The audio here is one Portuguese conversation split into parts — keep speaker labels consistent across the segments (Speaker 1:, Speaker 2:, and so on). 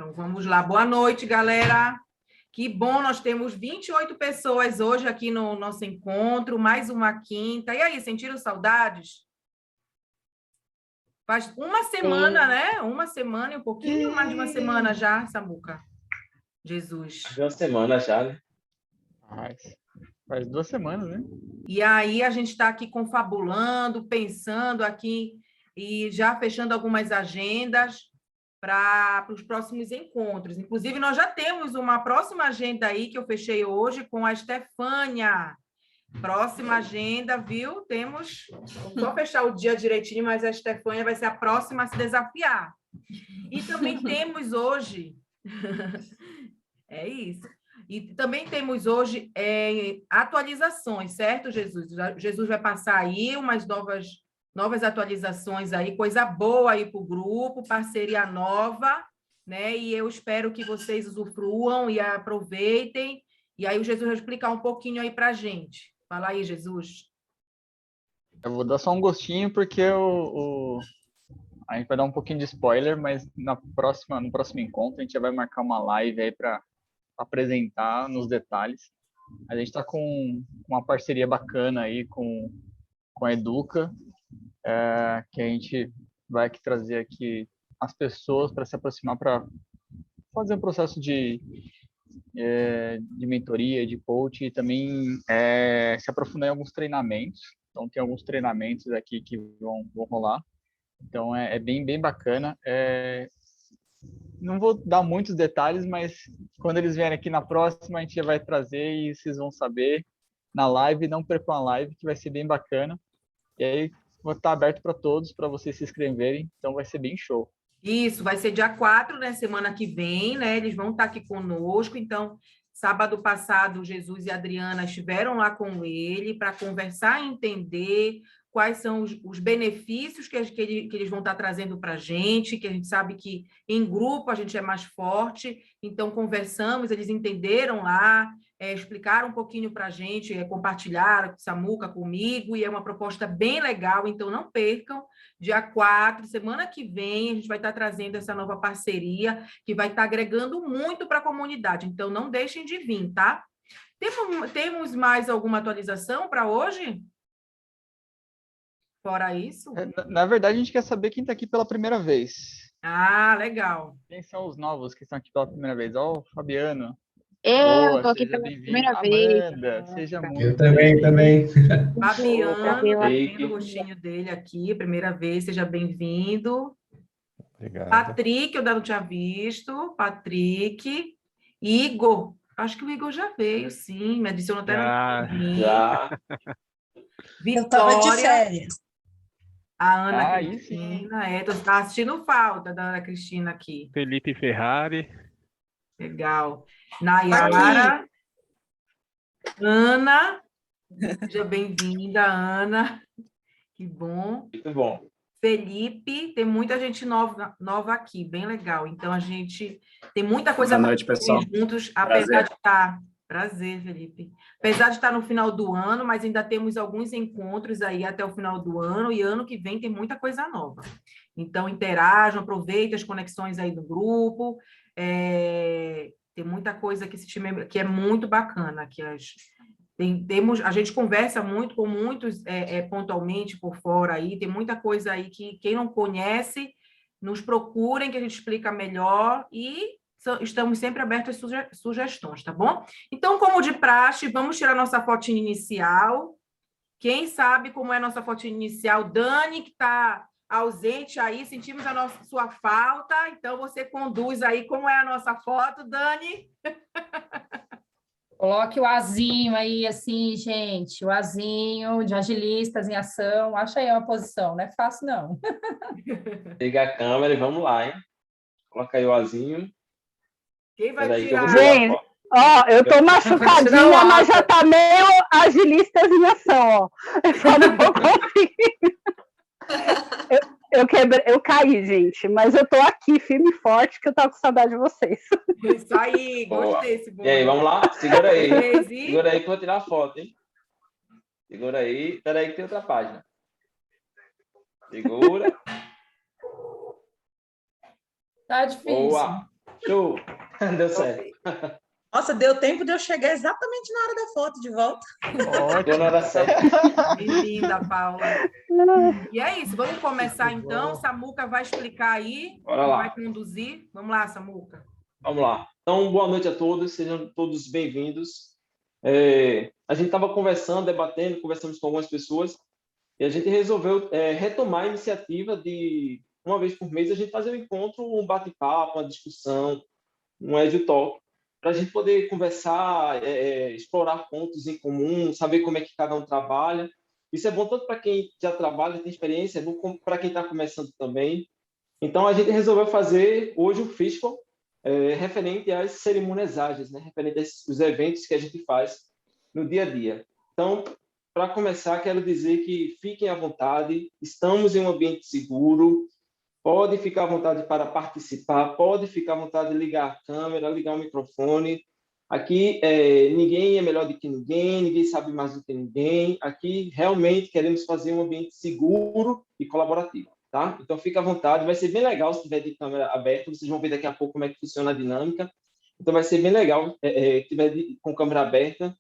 Speaker 1: Então, vamos lá. Boa noite, galera. Que bom, nós temos 28 pessoas hoje aqui no nosso encontro, mais uma quinta. E aí, sentiram saudades? Faz uma semana, né? Uma semana e um pouquinho mais de uma semana já, Samuca. Jesus.
Speaker 2: De uma semana já, né?
Speaker 3: Faz 2 semanas, né?
Speaker 1: E aí, a gente está aqui confabulando, pensando aqui e já fechando algumas agendas para os próximos encontros. Inclusive, nós já temos uma próxima agenda aí que eu fechei hoje com a Estefânia. Próxima agenda, viu? Temos. Vou só fechar o dia direitinho, mas a Estefânia vai ser a próxima a se desafiar. E também temos hoje. É isso. E também temos hoje atualizações, certo, Jesus? Jesus vai passar aí umas novas atualizações aí, coisa boa aí para o grupo, parceria nova, né? E eu espero que vocês usufruam e aproveitem. E aí o Jesus vai explicar um pouquinho aí para a gente. Fala aí, Jesus.
Speaker 3: Eu vou dar só um gostinho, porque a gente vai dar um pouquinho de spoiler, mas no próximo encontro a gente já vai marcar uma live aí para apresentar nos detalhes. A gente está com uma parceria bacana aí com a Educa, que a gente vai aqui trazer aqui as pessoas para se aproximar, para fazer um processo de mentoria, de coach, e também se aprofundar em alguns treinamentos. Então, tem alguns treinamentos aqui que vão rolar. Então, é bem bacana. Não vou dar muitos detalhes, mas quando eles vierem aqui na próxima, a gente já vai trazer e vocês vão saber na live. Não percam a live, que vai ser bem bacana. E aí, vou estar aberto para todos, para vocês se inscreverem. Então, vai ser bem show.
Speaker 1: Isso, vai ser dia 4, né? Semana que vem, né? Eles vão estar aqui conosco. Então, sábado passado, Jesus e a Adriana estiveram lá com ele para conversar e entender quais são os benefícios que eles vão estar trazendo para a gente, que a gente sabe que em grupo a gente é mais forte. Então, conversamos, eles entenderam lá, explicaram um pouquinho para a gente, compartilharam com Samuca, comigo, e é uma proposta bem legal. Então, não percam. Dia 4, semana que vem, a gente vai estar trazendo essa nova parceria, que vai estar agregando muito para a comunidade. Então, não deixem de vir, tá? Temos mais alguma atualização para hoje? Fora isso?
Speaker 3: Na verdade, a gente quer saber quem está aqui pela primeira vez.
Speaker 1: Ah, legal.
Speaker 3: Quem são os novos que estão aqui pela primeira vez? Ó, o Fabiano.
Speaker 4: Eu
Speaker 3: Boa,
Speaker 4: tô aqui
Speaker 3: seja
Speaker 4: pela
Speaker 3: bem-vindo.
Speaker 4: primeira vez.
Speaker 3: Amanda, seja muito
Speaker 5: Eu também.
Speaker 1: Fabiano, tá
Speaker 2: Patrick.
Speaker 1: vendo o rostinho dele aqui, primeira vez, seja bem-vindo.
Speaker 5: Obrigado.
Speaker 1: Patrick, eu ainda não tinha visto. Patrick. Igor, acho que o Igor já veio, sim, me adicionou até no
Speaker 2: Já.
Speaker 6: Eu estava de
Speaker 1: Vitória,
Speaker 6: férias.
Speaker 1: a Ana
Speaker 3: aí sim.
Speaker 1: Cristina, tá assistindo falta da Ana Cristina aqui.
Speaker 7: Felipe Ferrari.
Speaker 1: Legal. Nayara, Ana, seja bem-vinda, Ana. Que bom.
Speaker 2: Muito bom.
Speaker 1: Felipe, tem muita gente nova aqui, bem legal. Então, a gente tem muita coisa
Speaker 5: Boa noite,
Speaker 1: para
Speaker 5: pessoal.
Speaker 1: fazer juntos,
Speaker 5: Prazer.
Speaker 1: apesar de estar... Prazer, Felipe. Apesar de estar no final do ano, mas ainda temos alguns encontros aí até o final do ano, e ano que vem tem muita coisa nova. Então, interajam, aproveitem as conexões aí do grupo. Tem muita coisa que esse time que é muito bacana, que a gente conversa muito com muitos pontualmente por fora aí, tem muita coisa aí que quem não conhece, nos procurem que a gente explica melhor e estamos sempre abertos a sugestões, tá bom? Então, como de praxe, vamos tirar nossa fotinha inicial. Quem sabe como é a nossa fotinha inicial? Dani, que está ausente aí, sentimos sua falta, então você conduz aí como é a nossa foto, Dani.
Speaker 4: Coloque o azinho aí, assim, gente. O azinho de agilistas em ação. Acha aí uma posição, não é fácil, não.
Speaker 2: Liga a câmera e vamos lá, hein? Coloca aí o azinho.
Speaker 1: Quem vai
Speaker 2: Peraí que eu
Speaker 1: tirar?
Speaker 2: vou tirar a
Speaker 8: Gente,
Speaker 2: foto.
Speaker 8: ó, eu tô machucadinha, mas já tá meio agilistas em ação, ó. Eu só não vou conseguir. Eu caí, gente, mas eu tô aqui, firme e forte, que eu tava com saudade de vocês.
Speaker 1: Isso aí,
Speaker 2: Boa.
Speaker 1: gostei desse bom.
Speaker 2: E aí, vamos lá? Segura aí.
Speaker 1: Crazy.
Speaker 2: Segura aí que eu vou tirar a foto, hein? Segura aí. Peraí que tem outra página. Segura.
Speaker 4: Tá difícil.
Speaker 2: Boa. Show. Deu certo.
Speaker 6: Nossa, deu tempo de eu chegar exatamente na hora da foto de volta.
Speaker 2: Deu na hora certa.
Speaker 1: Que linda, Paula. E é isso, vamos começar então. Samuca vai explicar aí,
Speaker 2: Bora lá.
Speaker 1: vai conduzir. Vamos lá, Samuca.
Speaker 2: Vamos lá. Então, boa noite a todos, sejam todos bem-vindos. A gente estava conversando, debatendo, conversamos com algumas pessoas e a gente resolveu retomar a iniciativa de, uma vez por mês, a gente fazer um encontro, um bate-papo, uma discussão, um EduTalk, para a gente poder conversar, explorar pontos em comum, saber como é que cada um trabalha. Isso é bom tanto para quem já trabalha, tem experiência, é bom para quem está começando também. Então, a gente resolveu fazer hoje o FISCO, referente às cerimônias ágeis, né? Referente aos eventos que a gente faz no dia a dia. Então, para começar, quero dizer que fiquem à vontade, estamos em um ambiente seguro, pode ficar à vontade para participar, pode ficar à vontade de ligar a câmera, ligar o microfone. Aqui, ninguém é melhor do que ninguém, ninguém sabe mais do que ninguém. Aqui, realmente, queremos fazer um ambiente seguro e colaborativo. Tá? Então, fica à vontade, vai ser bem legal se tiver de câmera aberta, vocês vão ver daqui a pouco como é que funciona a dinâmica. Então, vai ser bem legal se tiver com câmera aberta.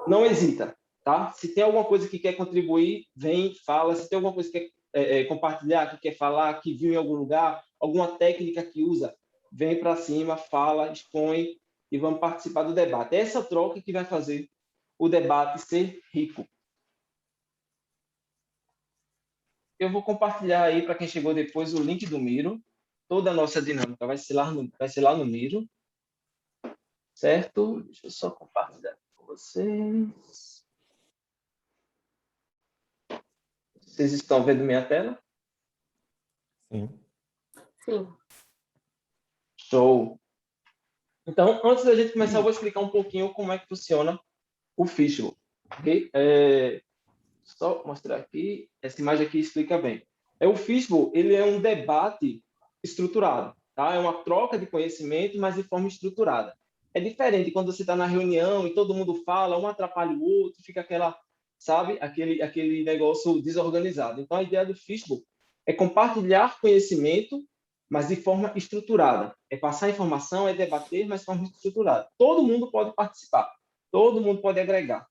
Speaker 2: Não hesita, tá? Se tem alguma coisa que quer contribuir, vem, fala. Se tem alguma coisa que quer compartilhar, que quer falar, que viu em algum lugar, alguma técnica que usa, vem para cima, fala, expõe e vamos participar do debate. É essa troca que vai fazer o debate ser rico. Eu vou compartilhar aí para quem chegou depois o link do Miro. Toda a nossa dinâmica vai ser lá no Miro. Certo? Deixa eu só compartilhar com vocês. Vocês estão vendo minha tela?
Speaker 5: Sim.
Speaker 4: Sim.
Speaker 2: Show. Então, antes da gente começar, eu vou explicar um pouquinho como é que funciona o Fishbowl. Okay? Só mostrar aqui, essa imagem aqui explica bem. O Fishbowl, ele é um debate estruturado, tá? É uma troca de conhecimento, mas de forma estruturada. É diferente quando você está na reunião e todo mundo fala, um atrapalha o outro, fica aquela, sabe, aquele negócio desorganizado. Então, a ideia do Fishbowl é compartilhar conhecimento, mas de forma estruturada. É passar informação, é debater, mas de forma estruturada. Todo mundo pode participar, todo mundo pode agregar.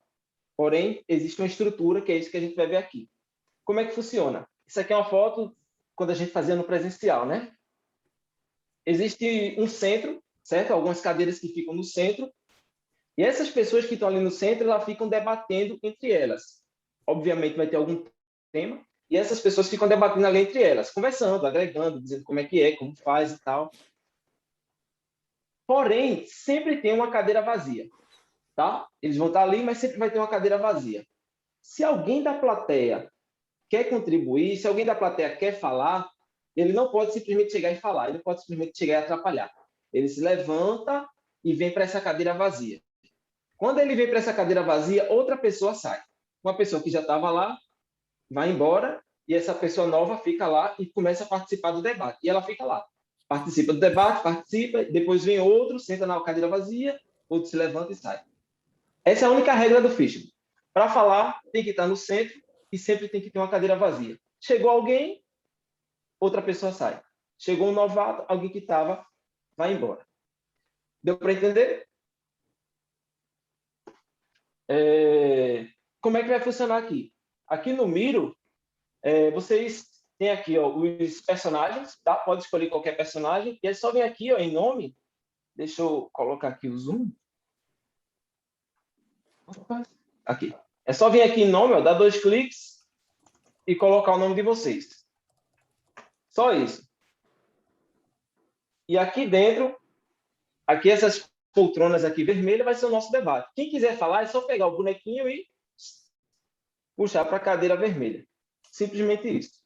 Speaker 2: Porém, existe uma estrutura, que é isso que a gente vai ver aqui. Como é que funciona? Isso aqui é uma foto quando a gente fazia no presencial, né? Existe um centro, certo? Algumas cadeiras que ficam no centro. E essas pessoas que estão ali no centro, elas ficam debatendo entre elas. Obviamente, vai ter algum tema. E essas pessoas ficam debatendo ali entre elas, conversando, agregando, dizendo como é que é, como faz e tal. Porém, sempre tem uma cadeira vazia. Tá? Eles vão estar ali, mas sempre vai ter uma cadeira vazia. Se alguém da plateia quer contribuir, se alguém da plateia quer falar, ele não pode simplesmente chegar e falar, ele não pode simplesmente chegar e atrapalhar. Ele se levanta e vem para essa cadeira vazia. Quando ele vem para essa cadeira vazia, outra pessoa sai. Uma pessoa que já estava lá vai embora e essa pessoa nova fica lá e começa a participar do debate. E ela fica lá. Participa do debate, participa, depois vem outro, senta na cadeira vazia, outro se levanta e sai. Essa é a única regra do Fishbowl. Para falar, tem que estar no centro e sempre tem que ter uma cadeira vazia. Chegou alguém, outra pessoa sai. Chegou um novato, alguém que estava, vai embora. Deu para entender? Como é que vai funcionar aqui? Aqui no Miro, vocês têm aqui os personagens, tá? Pode escolher qualquer personagem. E é só vir aqui em nome. Deixa eu colocar aqui o zoom. Aqui. É só vir aqui em nome, dar 2 cliques e colocar o nome de vocês. Só isso. E aqui dentro, aqui essas poltronas aqui vermelhas vai ser o nosso debate. Quem quiser falar é só pegar o bonequinho e puxar para a cadeira vermelha. Simplesmente isso.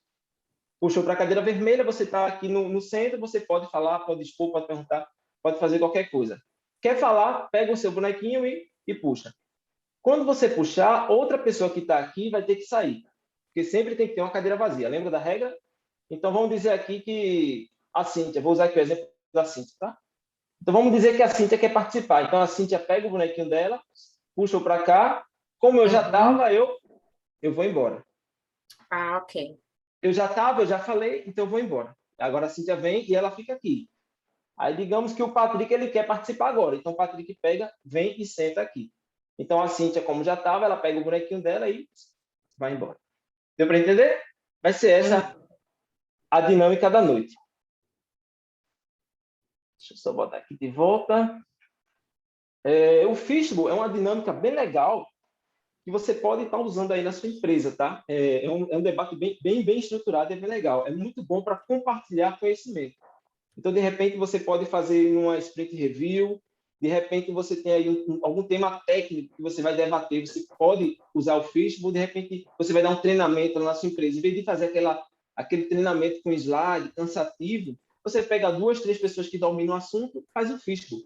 Speaker 2: Puxou para a cadeira vermelha, você está aqui no centro, você pode falar, pode expor, pode perguntar, pode fazer qualquer coisa. Quer falar, pega o seu bonequinho e puxa. Quando você puxar, outra pessoa que está aqui vai ter que sair. Porque sempre tem que ter uma cadeira vazia. Lembra da regra? Então, vamos dizer aqui que a Cíntia, vou usar aqui o exemplo da Cíntia, tá? Então, vamos dizer que a Cíntia quer participar. Então, a Cíntia pega o bonequinho dela, puxa para cá. Como eu já estava, eu vou embora.
Speaker 6: Ah, ok.
Speaker 2: Eu já estava, eu já falei, então eu vou embora. Agora a Cíntia vem e ela fica aqui. Aí, digamos que o Patrick ele quer participar agora. Então, o Patrick pega, vem e senta aqui. Então, a Cíntia, como já estava, ela pega o bonequinho dela e vai embora. Deu para entender? Vai ser essa a dinâmica da noite. Deixa eu só botar aqui de volta. O Fishbowl é uma dinâmica bem legal que você pode estar usando aí na sua empresa, tá? É um debate bem estruturado, é bem legal. É muito bom para compartilhar conhecimento. Então, de repente, você pode fazer uma sprint review, de repente você tem aí algum tema técnico que você vai debater, você pode usar o Fishbowl, de repente você vai dar um treinamento na sua empresa. Em vez de fazer aquele treinamento com slide cansativo, você pega 2, 3 pessoas que dominam o assunto, faz o Fishbowl,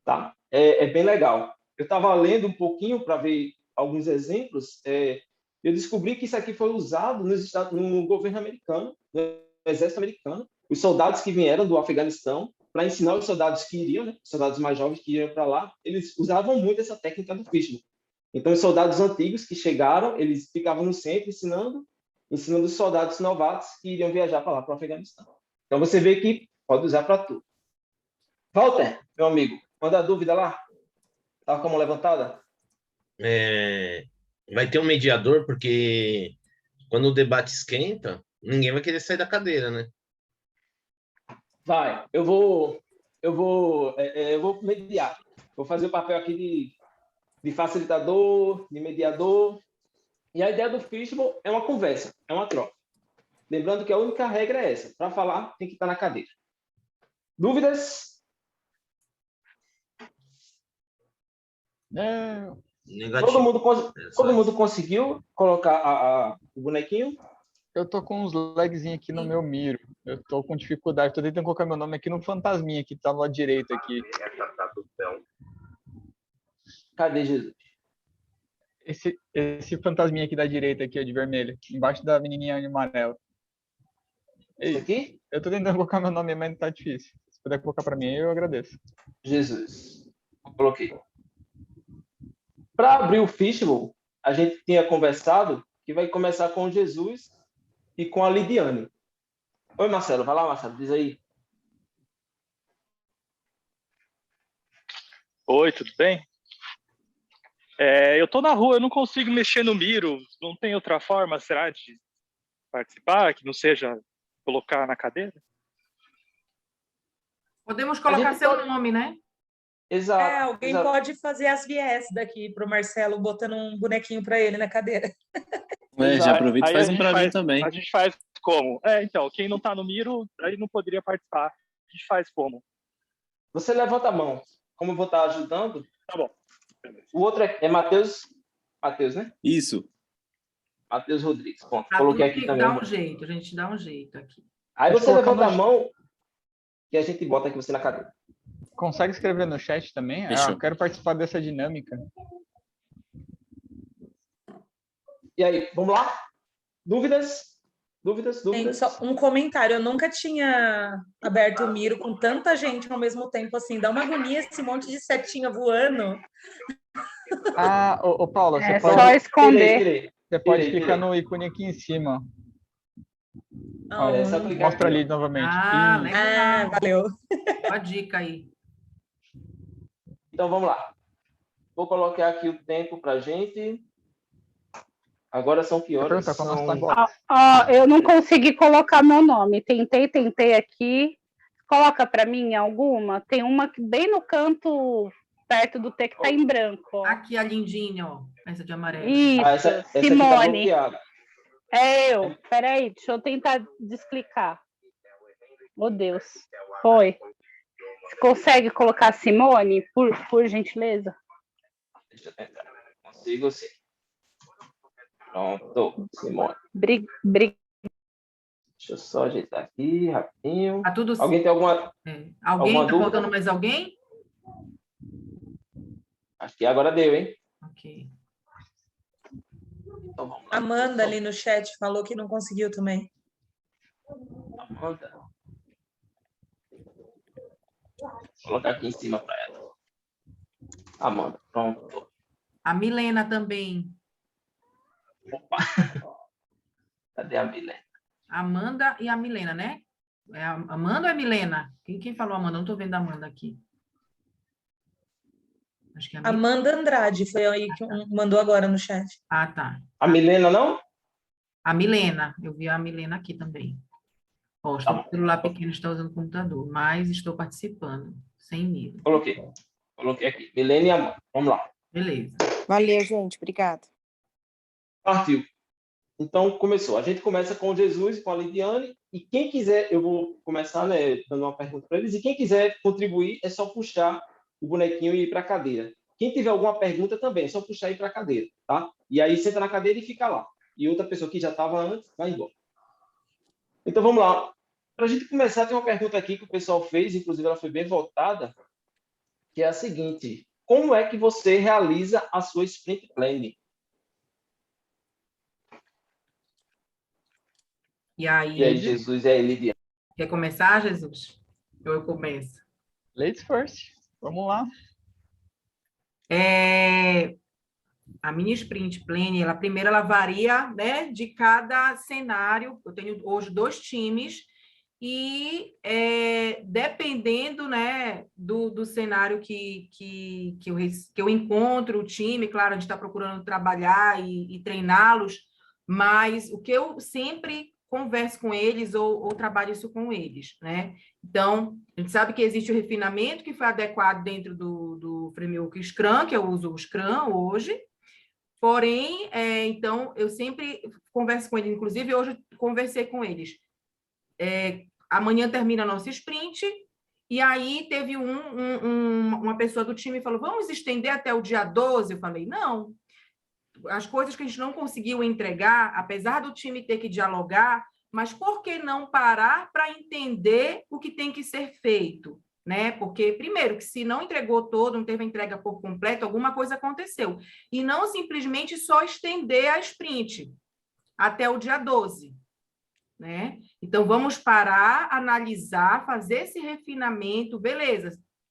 Speaker 2: tá? É bem legal. Eu estava lendo um pouquinho para ver alguns exemplos, eu descobri que isso aqui foi usado no governo americano, no exército americano, os soldados que vieram do Afeganistão, para ensinar os soldados que iriam, né, os soldados mais jovens que iriam para lá, eles usavam muito essa técnica do Fishbowl. Então, os soldados antigos que chegaram, eles ficavam no centro ensinando os soldados novatos que iriam viajar para lá, para o Afeganistão. Então, você vê que pode usar para tudo. Walter, meu amigo, manda dúvida lá. Estava com a mão levantada?
Speaker 7: Vai ter um mediador, porque quando o debate esquenta, ninguém vai querer sair da cadeira, né?
Speaker 2: Vai, eu vou mediar. Vou fazer o papel aqui de facilitador, de mediador. E a ideia do Fishbowl é uma conversa, é uma troca. Lembrando que a única regra é essa. Para falar, tem que estar na cadeira. Dúvidas?
Speaker 7: Negativo.
Speaker 2: Todo mundo conseguiu colocar o bonequinho?
Speaker 3: Eu tô com uns lagzinhos aqui no meu Miro. Eu tô com dificuldade. Tô tentando colocar meu nome aqui no fantasminha que tá no lado direito aqui.
Speaker 2: Cadê Jesus?
Speaker 3: Esse fantasminha aqui da direita aqui, ó, de vermelho, embaixo da menininha amarela.
Speaker 2: Esse aqui?
Speaker 3: Eu tô tentando colocar meu nome, mas tá difícil. Se puder colocar para mim, eu agradeço.
Speaker 2: Jesus. Coloquei. Para abrir o Fishbowl, a gente tinha conversado que vai começar com Jesus e com a Lidiane. Oi, Marcelo. Vai lá, Marcelo. Diz aí.
Speaker 9: Oi, tudo bem? Eu tô na rua, eu não consigo mexer no Miro. Não tem outra forma, será, de participar, que não seja colocar na cadeira?
Speaker 1: Podemos colocar seu nome, né?
Speaker 2: Exato.
Speaker 6: Alguém pode fazer as viés daqui para o Marcelo, botando um bonequinho para ele na cadeira.
Speaker 10: Já aproveita e faz um para mim também.
Speaker 9: A gente faz como? Então, quem não está no Miro, aí não poderia participar. A gente faz como?
Speaker 2: Você levanta a mão. Como eu vou estar ajudando?
Speaker 9: Tá bom.
Speaker 2: O outro é Matheus. Matheus, né?
Speaker 10: Isso.
Speaker 2: Matheus Rodrigues. Bom, coloquei aqui também.
Speaker 1: A gente dá um jeito aqui.
Speaker 2: Aí você levanta a mão e a gente bota aqui você na cadeira.
Speaker 3: Consegue escrever no chat também? Eu quero participar dessa dinâmica.
Speaker 2: E aí, vamos lá? Dúvidas?
Speaker 6: Tem só um comentário. Eu nunca tinha aberto o Miro com tanta gente ao mesmo tempo, assim. Dá uma agonia esse monte de setinha voando.
Speaker 3: Ô Paula, você
Speaker 8: pode...
Speaker 3: só
Speaker 8: esconder.
Speaker 3: Você pode clicar no ícone aqui em cima. Mostra ali novamente.
Speaker 1: Legal.
Speaker 6: Valeu.
Speaker 1: Uma dica aí.
Speaker 2: Então, vamos lá. Vou colocar aqui o tempo para gente. Agora são que horas?
Speaker 8: Eu não consegui colocar meu nome. Tentei aqui. Coloca para mim alguma. Tem uma bem no canto, perto do T, que está em branco. Ó.
Speaker 1: Aqui a lindinha, ó. Essa de amarelo.
Speaker 8: Isso,
Speaker 2: essa
Speaker 8: Simone.
Speaker 2: Tá
Speaker 8: eu. Peraí, deixa eu tentar explicar. Oh, Deus. Foi. Você consegue colocar Simone, por gentileza?
Speaker 2: Deixa eu tentar. Consigo sim. Pronto, Simone.
Speaker 8: Deixa
Speaker 2: eu só ajeitar aqui, rapidinho.
Speaker 1: Tá tudo
Speaker 2: Alguém tem alguma...
Speaker 1: Alguém tá faltando mais alguém?
Speaker 2: Acho que agora deu, hein?
Speaker 1: Ok.
Speaker 2: Então, vamos lá.
Speaker 6: Amanda ali no chat falou que não conseguiu também.
Speaker 2: Amanda. Vou colocar aqui em cima para ela. Amanda, pronto.
Speaker 1: A Milena também.
Speaker 2: Opa! Cadê a Milena?
Speaker 1: Amanda e a Milena, né? É a Amanda ou é a Milena? Quem falou Amanda? Não estou vendo a Amanda aqui. Acho que é a Milena.
Speaker 6: Amanda Andrade foi aí que mandou agora no chat.
Speaker 1: Ah, tá.
Speaker 2: A Milena, não?
Speaker 1: A Milena. Eu vi a Milena aqui também. Ó, estou com o celular pequeno, está usando o computador, mas estou participando, sem medo.
Speaker 2: Coloquei aqui. Milena e Amanda. Vamos lá.
Speaker 1: Beleza.
Speaker 11: Valeu, gente. Obrigada.
Speaker 2: Partiu. Então, começou. A gente começa com Jesus e com a Lidiane. E quem quiser, eu vou começar, né, dando uma pergunta para eles. E quem quiser contribuir, é só puxar o bonequinho e ir para a cadeira. Quem tiver alguma pergunta também, é só puxar e ir para a cadeira, tá? E aí senta na cadeira e fica lá. E outra pessoa que já estava antes, vai embora. Então, vamos lá. Para a gente começar, tem uma pergunta aqui que o pessoal fez, inclusive ela foi bem votada, que é a seguinte: como é que você realiza a sua sprint planning?
Speaker 1: E aí,
Speaker 2: Jesus, e aí, Lidiane?
Speaker 1: Quer começar, Jesus? Ou eu começo?
Speaker 3: Ladies first. Vamos lá.
Speaker 1: A minha sprint planning, ela varia, né, de cada cenário. Eu tenho hoje 2 times e dependendo, né, do cenário que eu encontro o time, claro, a gente está procurando trabalhar e treiná-los, mas o que eu sempre converso com eles ou trabalho isso com eles, né? Então, a gente sabe que existe o refinamento que foi adequado dentro do framework Scrum, que eu uso o Scrum hoje. Porém, então, eu sempre converso com eles, inclusive hoje conversei com eles. Amanhã termina a nossa sprint, e aí teve uma pessoa do time que falou, vamos estender até o dia 12? Eu falei, não. As coisas que a gente não conseguiu entregar, apesar do time ter que dialogar, mas por que não parar para entender o que tem que ser feito? Né? Porque, primeiro, que se não entregou todo, não teve a entrega por completo, alguma coisa aconteceu. E não simplesmente só estender a sprint até o dia 12. Né? Então, vamos parar, analisar, fazer esse refinamento, beleza,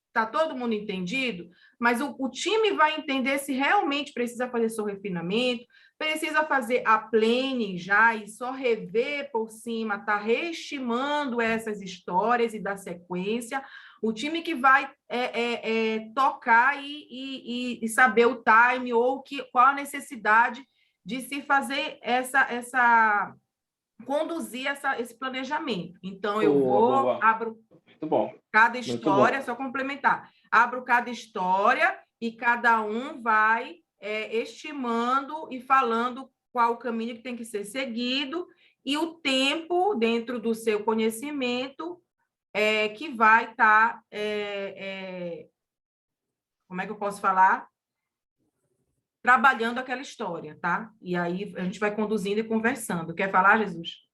Speaker 1: está todo mundo entendido? Mas o time vai entender se realmente precisa fazer seu refinamento, precisa fazer a planning já e só rever por cima, está reestimando essas histórias e dar sequência. O time que vai tocar e saber o time ou qual a necessidade de se fazer conduzir esse planejamento. Então, eu abro
Speaker 2: muito bom.
Speaker 1: Cada história, só complementar. Abro cada história e cada um vai estimando e falando qual o caminho que tem que ser seguido e o tempo dentro do seu conhecimento que vai estar... como é que eu posso falar? Trabalhando aquela história, tá? E aí a gente vai conduzindo e conversando. Quer falar, Jesus?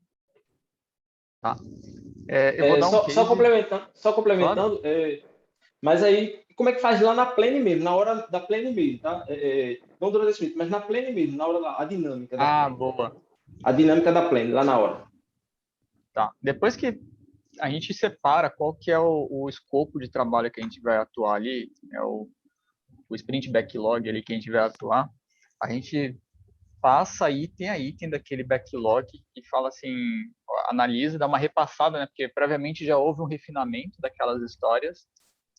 Speaker 3: Tá. Eu vou dar um
Speaker 2: só complementando, mas aí, como é que faz lá na planning mesmo, na hora da planning mesmo, tá? Não durante a sprint, mas na planning mesmo, na hora a dinâmica da planning.
Speaker 3: Boa.
Speaker 2: A dinâmica da planning, lá na hora.
Speaker 3: Tá. Depois que a gente separa qual que é o escopo de trabalho que a gente vai atuar ali, o sprint backlog ali que a gente vai atuar, a gente passa item a item daquele backlog e fala assim, analisa, dá uma repassada, né? Porque previamente já houve um refinamento daquelas histórias,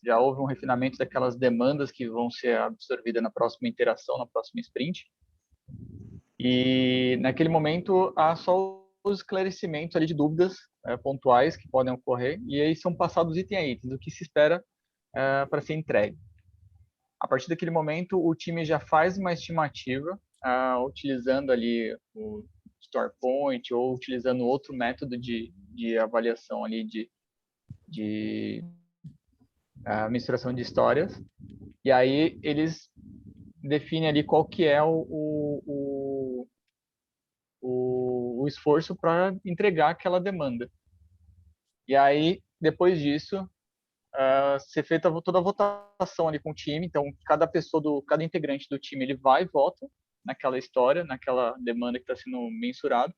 Speaker 3: já houve um refinamento daquelas demandas que vão ser absorvidas na próxima interação, na próxima sprint. E naquele momento há só os esclarecimentos ali de dúvidas pontuais que podem ocorrer e aí são passados item a item, do que se espera para ser entregue. A partir daquele momento, o time já faz uma estimativa, utilizando ali o StorePoint ou utilizando outro método de avaliação ali de misturação de histórias. E aí eles definem ali qual que é o esforço para entregar aquela demanda. E aí, depois disso, ser feita toda a votação ali com o time. Então, cada integrante do time, ele vai e vota naquela história, naquela demanda que está sendo mensurada.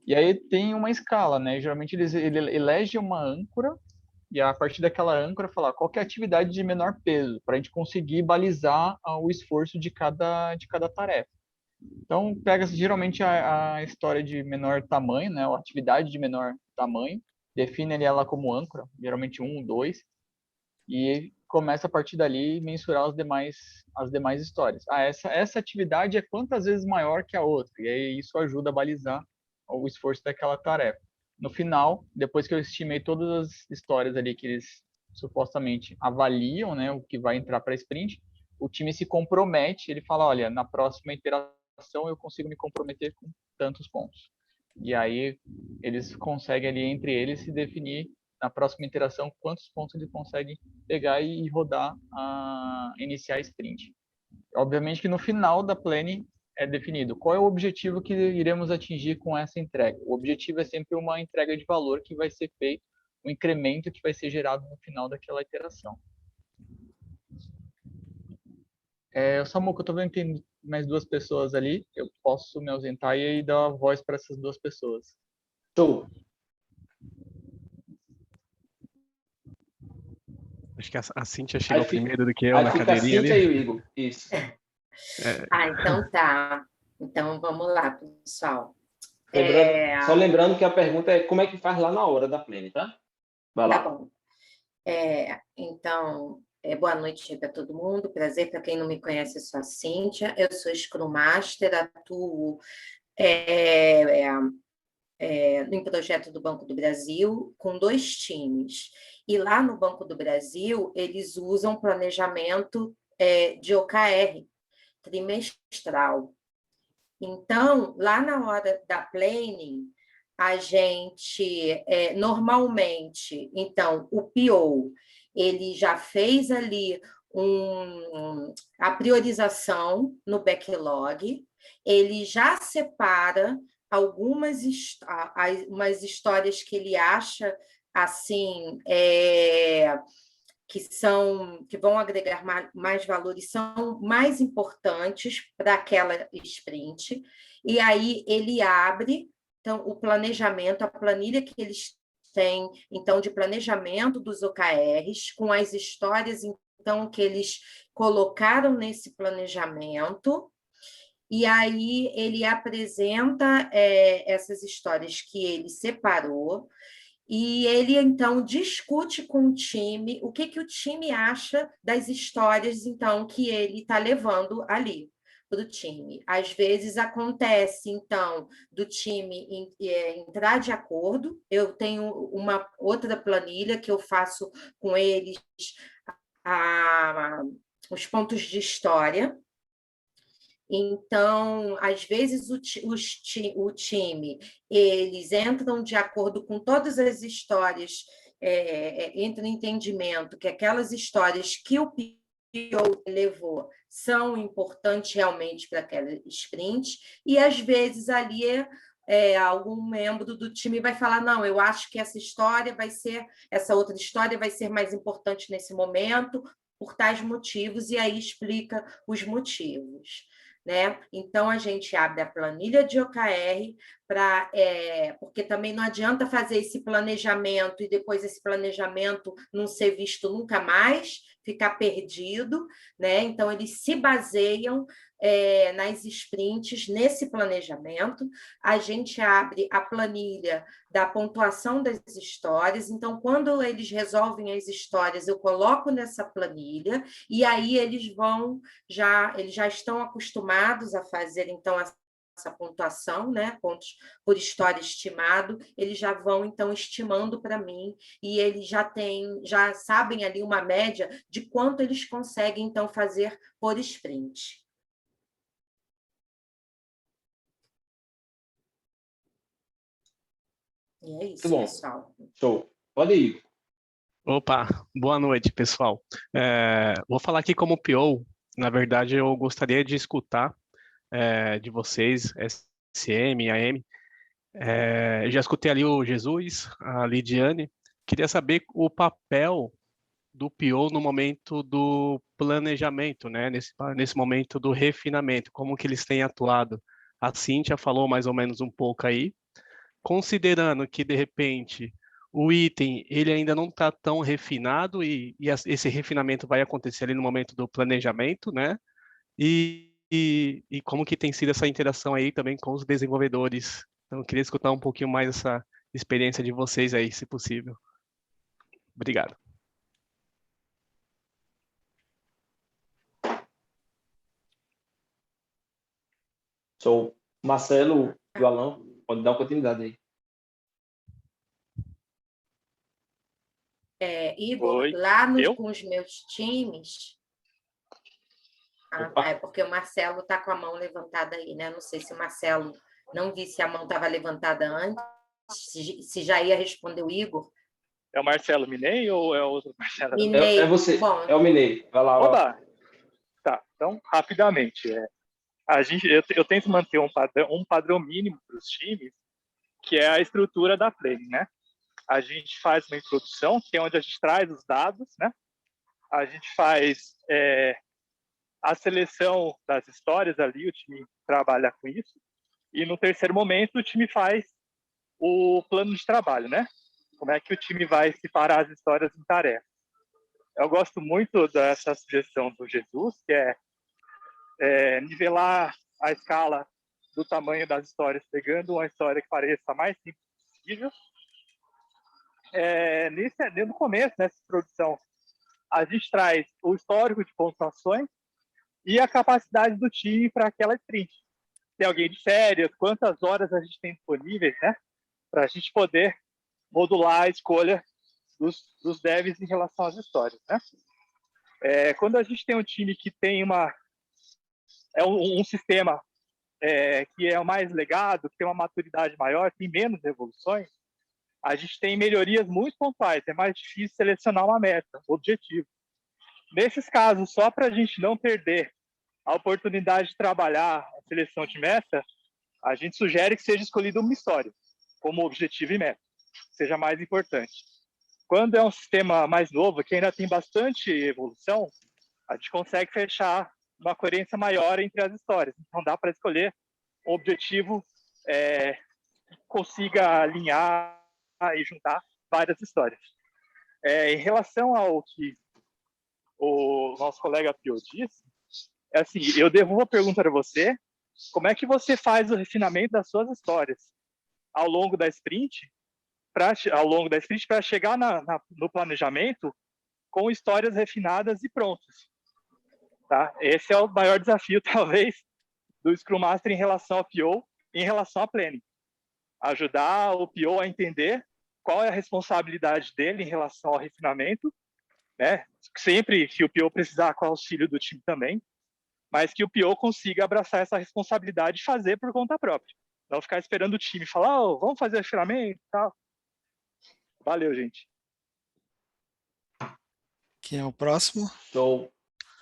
Speaker 3: E aí tem uma escala, né? Geralmente ele elege uma âncora e a partir daquela âncora falar qual que é a atividade de menor peso, para a gente conseguir balizar o esforço de cada tarefa. Então, pega geralmente a história de menor tamanho, né? A atividade de menor tamanho, define ela como âncora, geralmente 1, 2, e começa a partir dali mensurar as demais histórias. Essa atividade é quantas vezes maior que a outra, e aí isso ajuda a balizar o esforço daquela tarefa. No final, depois que eu estimei todas as histórias ali que eles supostamente avaliam, né, o que vai entrar para a sprint, o time se compromete, ele fala, olha, na próxima interação eu consigo me comprometer com tantos pontos. E aí eles conseguem ali entre eles se definir na próxima interação quantos pontos ele consegue pegar e rodar iniciar a sprint. Obviamente que no final da planning é definido qual é o objetivo que iremos atingir com essa entrega. O objetivo é sempre uma entrega de valor que vai ser feito, um incremento que vai ser gerado no final daquela iteração. Samuca, eu estou vendo que tem mais 2 pessoas ali, eu posso me ausentar e aí dar a voz para essas 2 pessoas.
Speaker 2: Show.
Speaker 12: Acho que a Cíntia chegou primeiro do que eu na cadeirinha ali.
Speaker 2: A Cíntia e o Igor, isso.
Speaker 13: Então tá. Então vamos lá, pessoal.
Speaker 2: Só lembrando que a pergunta é como é que faz lá na hora da planning, tá? Vai lá.
Speaker 13: Tá bom. Então, boa noite para todo mundo. Prazer, para quem não me conhece, eu sou a Cíntia. Eu sou Scrum Master, atuo em projeto do Banco do Brasil com 2 times. E lá no Banco do Brasil, eles usam planejamento de OKR, trimestral. Então, lá na hora da planning, a gente, normalmente, então, o PO, ele já fez ali a priorização no backlog, ele já separa umas histórias que ele acha assim que vão agregar mais valor e são mais importantes para aquela sprint, e aí ele abre então o planejamento, a planilha que eles têm então de planejamento dos OKRs com as histórias então que eles colocaram nesse planejamento. E aí ele apresenta essas histórias que ele separou e ele, então, discute com o time o que o time acha das histórias, então, que ele está levando ali para o time. Às vezes acontece, então, do time entrar de acordo. Eu tenho uma outra planilha que eu faço com eles os pontos de história. Então, às vezes, o time, eles entram de acordo com todas as histórias, entra em entendimento que aquelas histórias que o PO levou são importantes realmente para aquela sprint, e às vezes ali algum membro do time vai falar, não, eu acho que essa outra história vai ser mais importante nesse momento, por tais motivos, e aí explica os motivos. Né? Então, a gente abre a planilha de OKR, porque também não adianta fazer esse planejamento e depois esse planejamento não ser visto nunca mais, ficar perdido, né? Então, eles se baseiam nas sprints, nesse planejamento. A gente abre a planilha da pontuação das histórias, então, quando eles resolvem as histórias, eu coloco nessa planilha, e aí eles já estão acostumados a fazer, então, essa pontuação, né? Pontos por história estimado, eles já vão, então, estimando para mim, e eles já sabem ali uma média de quanto eles conseguem, então, fazer por sprint. E é isso, pessoal.
Speaker 2: Show. Pode ir.
Speaker 12: Opa, boa noite, pessoal. Vou falar aqui como PO. Na verdade, eu gostaria de escutar de vocês, SM, AM. Já escutei ali o Jesus, a Lidiane. Queria saber o papel do PO no momento do planejamento, né? Nesse momento do refinamento, como que eles têm atuado. A Cíntia falou mais ou menos um pouco aí. Considerando que, de repente, o item ele ainda não está tão refinado e esse refinamento vai acontecer ali no momento do planejamento, né? E como que tem sido essa interação aí também com os desenvolvedores. Então, eu queria escutar um pouquinho mais experiência de vocês aí, se possível. Obrigado.
Speaker 2: Sou Marcelo e o Alan, pode dar uma continuidade aí.
Speaker 13: Igor,
Speaker 9: Oi.
Speaker 13: lá com os meus times... é porque o Marcelo está com a mão levantada aí, né? Não sei se o Marcelo não vi se a mão estava levantada antes, se já ia responder o Igor.
Speaker 9: É o Marcelo Minei ou é o outro Marcelo?
Speaker 13: Minei.
Speaker 2: É você,
Speaker 13: Bom,
Speaker 2: é o Minei. Vai lá.
Speaker 9: Oba! Tá, então, rapidamente. Eu tento manter um padrão mínimo para os times, que é a estrutura da planning, né? A gente faz uma introdução, que é onde a gente traz os dados, né? A gente faz a seleção das histórias ali, o time trabalha com isso. E no terceiro momento, o time faz o plano de trabalho, né? Como é que o time vai separar as histórias em tarefas. Eu gosto muito dessa sugestão do Jesus, que é nivelar a escala do tamanho das histórias, pegando uma história que pareça a mais simples possível. No começo, nessa introdução, a gente traz o histórico de pontuações e a capacidade do time para aquela sprint. Tem alguém de férias, quantas horas a gente tem disponíveis, né? Para a gente poder modular a escolha dos devs em relação às histórias, né? Quando a gente tem um time que tem um sistema que é mais legado, que tem uma maturidade maior, tem menos evoluções, a gente tem melhorias muito pontuais, é mais difícil selecionar uma meta, objetivo. Nesses casos, só para a gente não perder a oportunidade de trabalhar a seleção de meta, a gente sugere que seja escolhida uma história como objetivo e meta, seja mais importante. Quando é um sistema mais novo, que ainda tem bastante evolução, a gente consegue fechar uma coerência maior entre as histórias. Então, dá para escolher um objetivo que consiga alinhar e juntar várias histórias. Em relação ao que o nosso colega Pio disse, assim, eu devolvo a pergunta para você: como é que você faz o refinamento das suas histórias ao longo da sprint para chegar no planejamento com histórias refinadas e prontas? Tá? Esse é o maior desafio, talvez, do Scrum Master em relação ao PO, em relação à planning. Ajudar o PO a entender qual é a responsabilidade dele em relação ao refinamento, né? Sempre que o PO precisar com o auxílio do time também, mas que o PO consiga abraçar essa responsabilidade e fazer por conta própria. Não ficar esperando o time falar, vamos fazer refinamento e tal. Valeu, gente.
Speaker 14: Quem é o próximo?
Speaker 2: Então,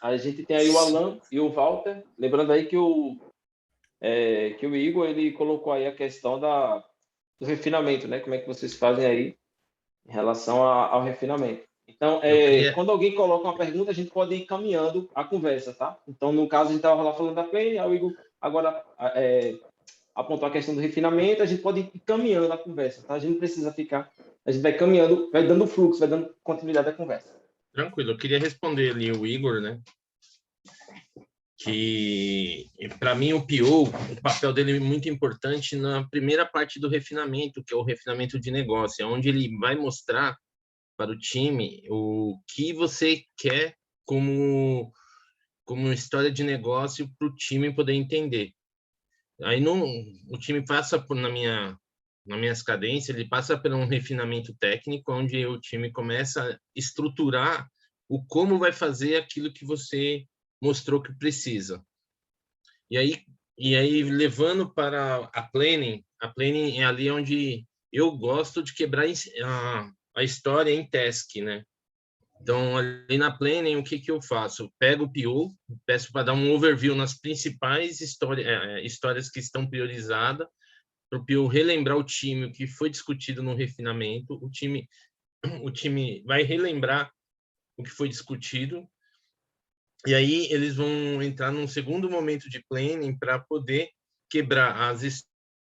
Speaker 2: a gente tem aí o Alan e o Walter. Lembrando aí que o Igor, ele colocou aí a questão do refinamento, né? Como é que vocês fazem aí em relação ao refinamento. Então, quando alguém coloca uma pergunta, a gente pode ir caminhando a conversa, tá? Então, no caso, a gente estava lá falando da play, aí o Igor agora apontou a questão do refinamento, a gente pode ir caminhando a conversa, tá? A gente não precisa ficar... A gente vai caminhando, vai dando fluxo, vai dando continuidade à conversa.
Speaker 7: Tranquilo, eu queria responder ali o Igor, né? Que, para mim, o PO, o papel dele é muito importante na primeira parte do refinamento, que é o refinamento de negócio, onde ele vai mostrar para o time o que você quer como história de negócio para o time poder entender. Aí o time passa nas minhas cadências, ele passa por um refinamento técnico, onde o time começa a estruturar o como vai fazer aquilo que você mostrou que precisa. E aí levando para a planning é ali onde eu gosto de quebrar a história em task, né? Então, ali na planning, o que eu faço? Eu pego o PO, peço para dar um overview nas principais histórias que estão priorizadas, para o PO relembrar o time o que foi discutido no refinamento, o time vai relembrar o que foi discutido, e aí eles vão entrar num segundo momento de planning para poder quebrar as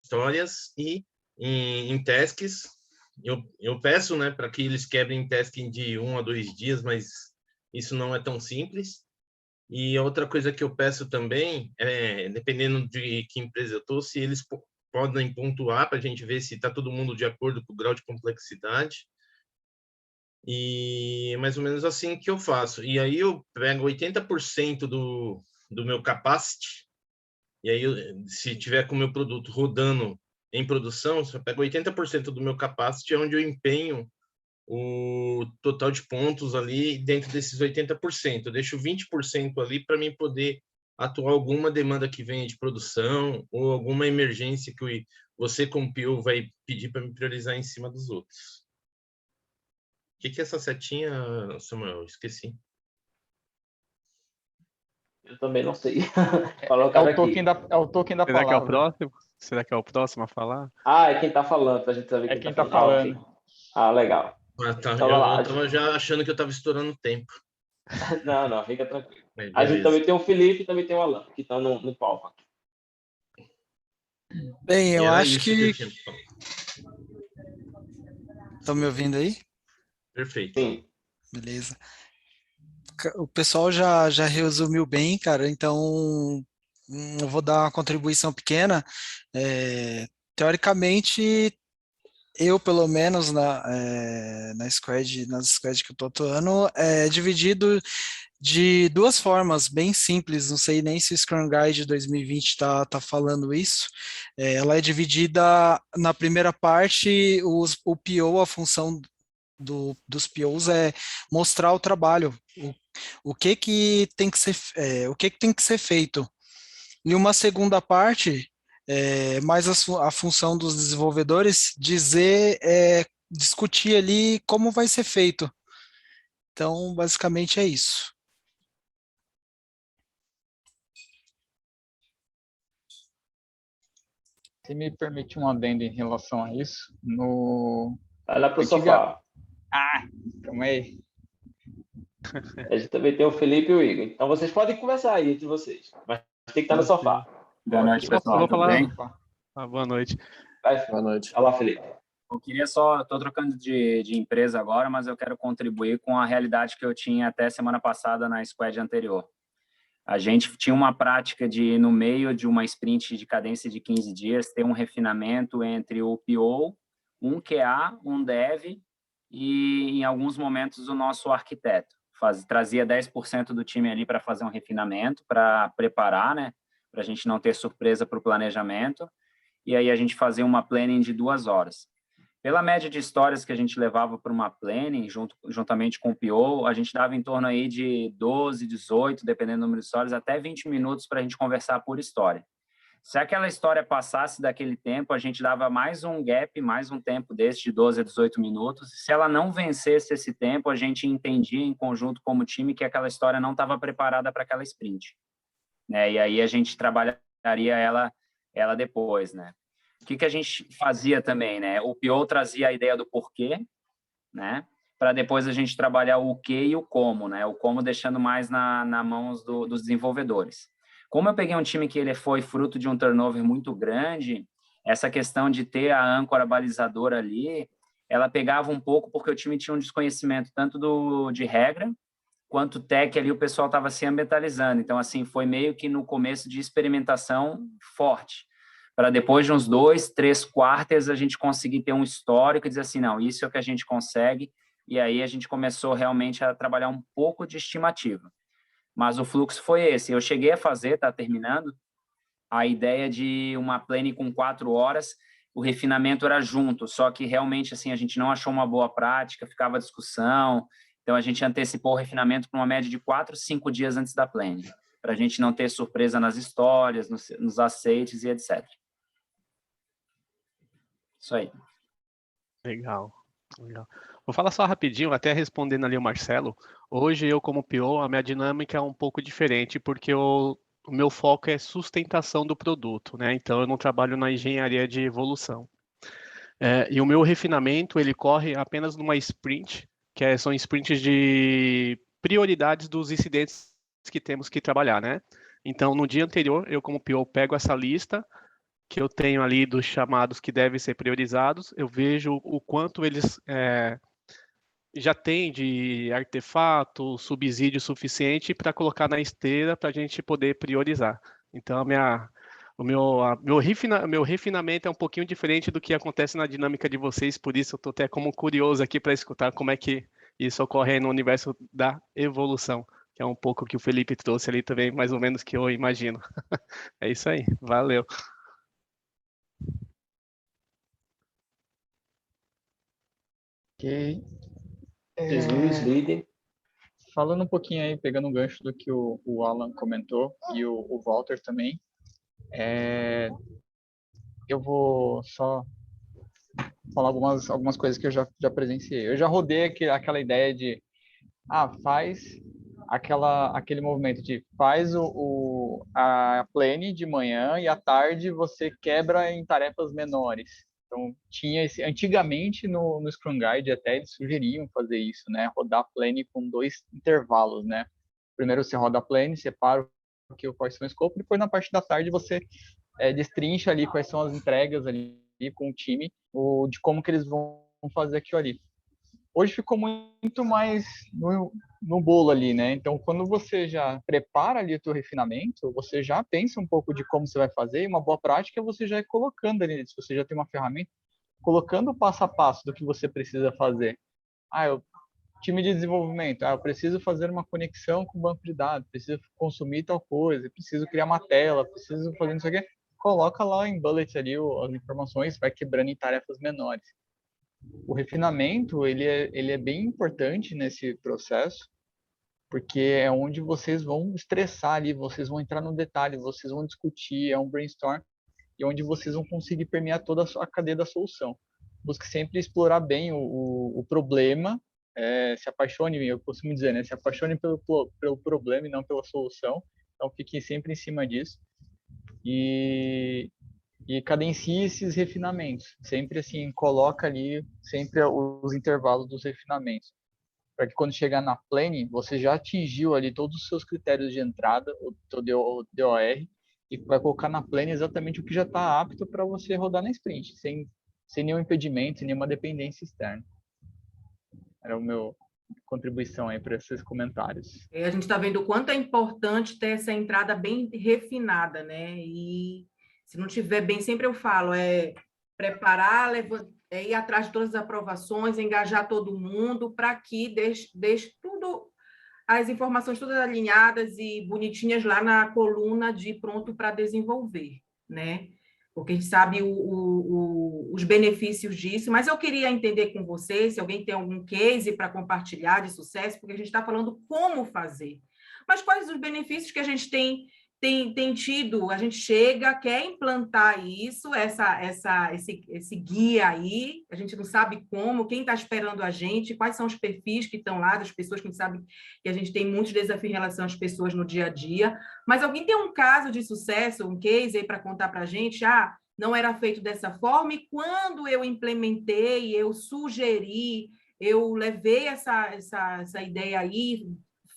Speaker 7: histórias e em tasks. Eu peço, né, para que eles quebrem tasking de 1 a 2 dias, mas isso não é tão simples. E outra coisa que eu peço também, dependendo de que empresa eu estou, se eles podem pontuar para a gente ver se está todo mundo de acordo com o grau de complexidade. E é mais ou menos assim que eu faço. E aí eu pego 80% do meu capacity, e aí se tiver com o meu produto rodando em produção, eu pego 80% do meu capacity, é onde eu empenho o total de pontos ali dentro desses 80%. Eu deixo 20% ali para mim poder atuar alguma demanda que venha de produção ou alguma emergência que você, como PO, vai pedir para me priorizar em cima dos outros. O que é essa setinha, Samuel? Esqueci.
Speaker 2: Eu também não sei.
Speaker 3: É o token da
Speaker 12: Será
Speaker 3: palavra.
Speaker 12: que é o próximo? Será que é o próximo a falar?
Speaker 2: Ah, é quem tá falando, pra gente saber
Speaker 3: quem tá falando.
Speaker 2: Ok. Ah, legal.
Speaker 7: Ah, tá.
Speaker 2: Então,
Speaker 7: Eu
Speaker 2: lá.
Speaker 7: tava já achando que eu tava estourando tempo.
Speaker 2: Não, fica tranquilo. A gente também tem o Felipe e também tem o Alan, que estão no palco aqui.
Speaker 14: Bem, eu acho que...
Speaker 7: Estão
Speaker 14: me ouvindo aí?
Speaker 7: Perfeito.
Speaker 2: Sim.
Speaker 14: Beleza. O pessoal já resumiu bem, cara, então eu vou dar uma contribuição pequena. Teoricamente, eu, pelo menos, nas squads que eu tô atuando, é dividido de duas formas bem simples. Não sei nem se o Scrum Guide 2020 tá falando isso. Ela é dividida na primeira parte, o PO, a função dos POs é mostrar o trabalho, o que tem que ser feito. E uma segunda parte, mais a função dos desenvolvedores, discutir ali como vai ser feito. Então, basicamente é isso.
Speaker 3: Se me permite um adendo em relação a isso,
Speaker 2: Vai lá pro sofá.
Speaker 3: Calma aí.
Speaker 2: A gente também tem o Felipe e o Igor. Então vocês podem conversar aí entre vocês, mas tem que estar no sofá.
Speaker 10: Boa noite, pessoal. Tudo bem?
Speaker 12: Boa noite.
Speaker 2: Boa noite. Olá, Felipe.
Speaker 10: Eu queria estou trocando de empresa agora, mas eu quero contribuir com a realidade que eu tinha até semana passada na squad anterior. A gente tinha uma prática de, no meio de uma sprint de cadência de 15 dias, ter um refinamento entre o PO, um QA, um dev e, em alguns momentos, o nosso arquiteto. Trazia 10% do time ali para fazer um refinamento, para preparar, né? Para a gente não ter surpresa para o planejamento. E aí a gente fazia uma planning de 2 horas. Pela média de histórias que a gente levava para uma planning, juntamente com o PO, a gente dava em torno aí de 12, 18, dependendo do número de histórias, até 20 minutos para a gente conversar por história. Se aquela história passasse daquele tempo, a gente dava mais um gap, mais um tempo desse de 12 a 18 minutos. Se ela não vencesse esse tempo, a gente entendia em conjunto como time que aquela história não estava preparada para aquela sprint, né? E aí a gente trabalharia ela depois, né? O que a gente fazia também, né? O PO trazia a ideia do porquê, né? Para depois a gente trabalhar o que e o como, né? O como deixando mais na mãos dos desenvolvedores. Como eu peguei um time que ele foi fruto de um turnover muito grande, essa questão de ter a âncora balizadora ali, ela pegava um pouco porque o time tinha um desconhecimento tanto de regra, quanto tech ali o pessoal estava se ambientalizando. Então, assim, foi meio que no começo de experimentação forte, para depois de uns 2, 3 quartos a gente conseguir ter um histórico e dizer assim, não, isso é o que a gente consegue, e aí a gente começou realmente a trabalhar um pouco de estimativa. Mas o fluxo foi esse. Eu cheguei a fazer, está terminando, a ideia de uma planning com 4 horas, o refinamento era junto, só que realmente assim, a gente não achou uma boa prática, ficava discussão, então a gente antecipou o refinamento para uma média de 4, 5 dias antes da planning, para a gente não ter surpresa nas histórias, nos aceites e etc. Isso aí.
Speaker 12: Legal. Vou falar só rapidinho, até respondendo ali o Marcelo. Hoje eu, como PO, a minha dinâmica é um pouco diferente, porque o meu foco é sustentação do produto, né? Então eu não trabalho na engenharia de evolução. E o meu refinamento, ele corre apenas numa sprint, são sprints de prioridades dos incidentes que temos que trabalhar, né? Então, no dia anterior, eu, como PO, pego essa lista que eu tenho ali dos chamados que devem ser priorizados, eu vejo o quanto eles já têm de artefato, subsídio suficiente para colocar na esteira para a gente poder priorizar. Então, meu refinamento é um pouquinho diferente do que acontece na dinâmica de vocês, por isso eu estou até como curioso aqui para escutar como é que isso ocorre aí no universo da evolução, que é um pouco que o Felipe trouxe ali também, mais ou menos que eu imagino. É isso aí, valeu.
Speaker 3: Ok.
Speaker 2: Jesus, líder.
Speaker 3: Falando um pouquinho aí, pegando um gancho do que o Alan comentou e o Walter também, eu vou só falar algumas coisas que eu já presenciei. Eu já rodei aquela ideia de, faz aquele movimento de faz a plane de manhã e à tarde você quebra em tarefas menores. Então, antigamente no Scrum Guide até eles sugeriam fazer isso, né? Rodar a plane com 2 intervalos, né? Primeiro você roda a plane, separa quais são o escopo, depois na parte da tarde você destrincha ali quais são as entregas ali com o time, de como que eles vão fazer aquilo ali. Hoje ficou muito mais no bolo ali, né? Então, quando você já prepara ali o teu refinamento, você já pensa um pouco de como você vai fazer, e uma boa prática é você já ir colocando ali, se você já tem uma ferramenta, colocando o passo a passo do que você precisa fazer. Time de desenvolvimento, eu preciso fazer uma conexão com o banco de dados, preciso consumir tal coisa, preciso criar uma tela, preciso fazer isso aqui. Coloca lá em bullet ali as informações, vai quebrando em tarefas menores. O refinamento, ele é bem importante nesse processo, porque é onde vocês vão estressar ali, vocês vão entrar no detalhe, vocês vão discutir, é um brainstorm, e onde vocês vão conseguir permear toda a cadeia da solução. Busque sempre explorar bem o problema, se apaixone, eu costumo dizer, né, se apaixone pelo problema e não pela solução, então fique sempre em cima disso. E cadencie esses refinamentos. Sempre assim, coloca ali sempre os intervalos dos refinamentos. Para que quando chegar na plane, você já atingiu ali todos os seus critérios de entrada, o DOR, e vai colocar na plane exatamente o que já está apto para você rodar na sprint, sem nenhum impedimento, sem nenhuma dependência externa. Era o meu contribuição aí para esses comentários.
Speaker 1: A gente está vendo o quanto é importante ter essa entrada bem refinada, né? E se não tiver bem, sempre eu falo, preparar, ir atrás de todas as aprovações, engajar todo mundo para que deixe tudo, as informações todas alinhadas e bonitinhas lá na coluna de pronto para desenvolver, né? Porque a gente sabe os benefícios disso, mas eu queria entender com vocês, se alguém tem algum case para compartilhar de sucesso, porque a gente está falando como fazer. Mas quais os benefícios que a gente tem tido? A gente chega, quer implantar isso, esse guia aí, a gente não sabe como, quem está esperando a gente, quais são os perfis que estão lá, das pessoas que a gente sabe que a gente tem muitos desafios em relação às pessoas no dia a dia. Mas alguém tem um caso de sucesso, um case aí para contar para a gente? Não era feito dessa forma, e quando eu implementei, eu sugeri, eu levei essa ideia aí,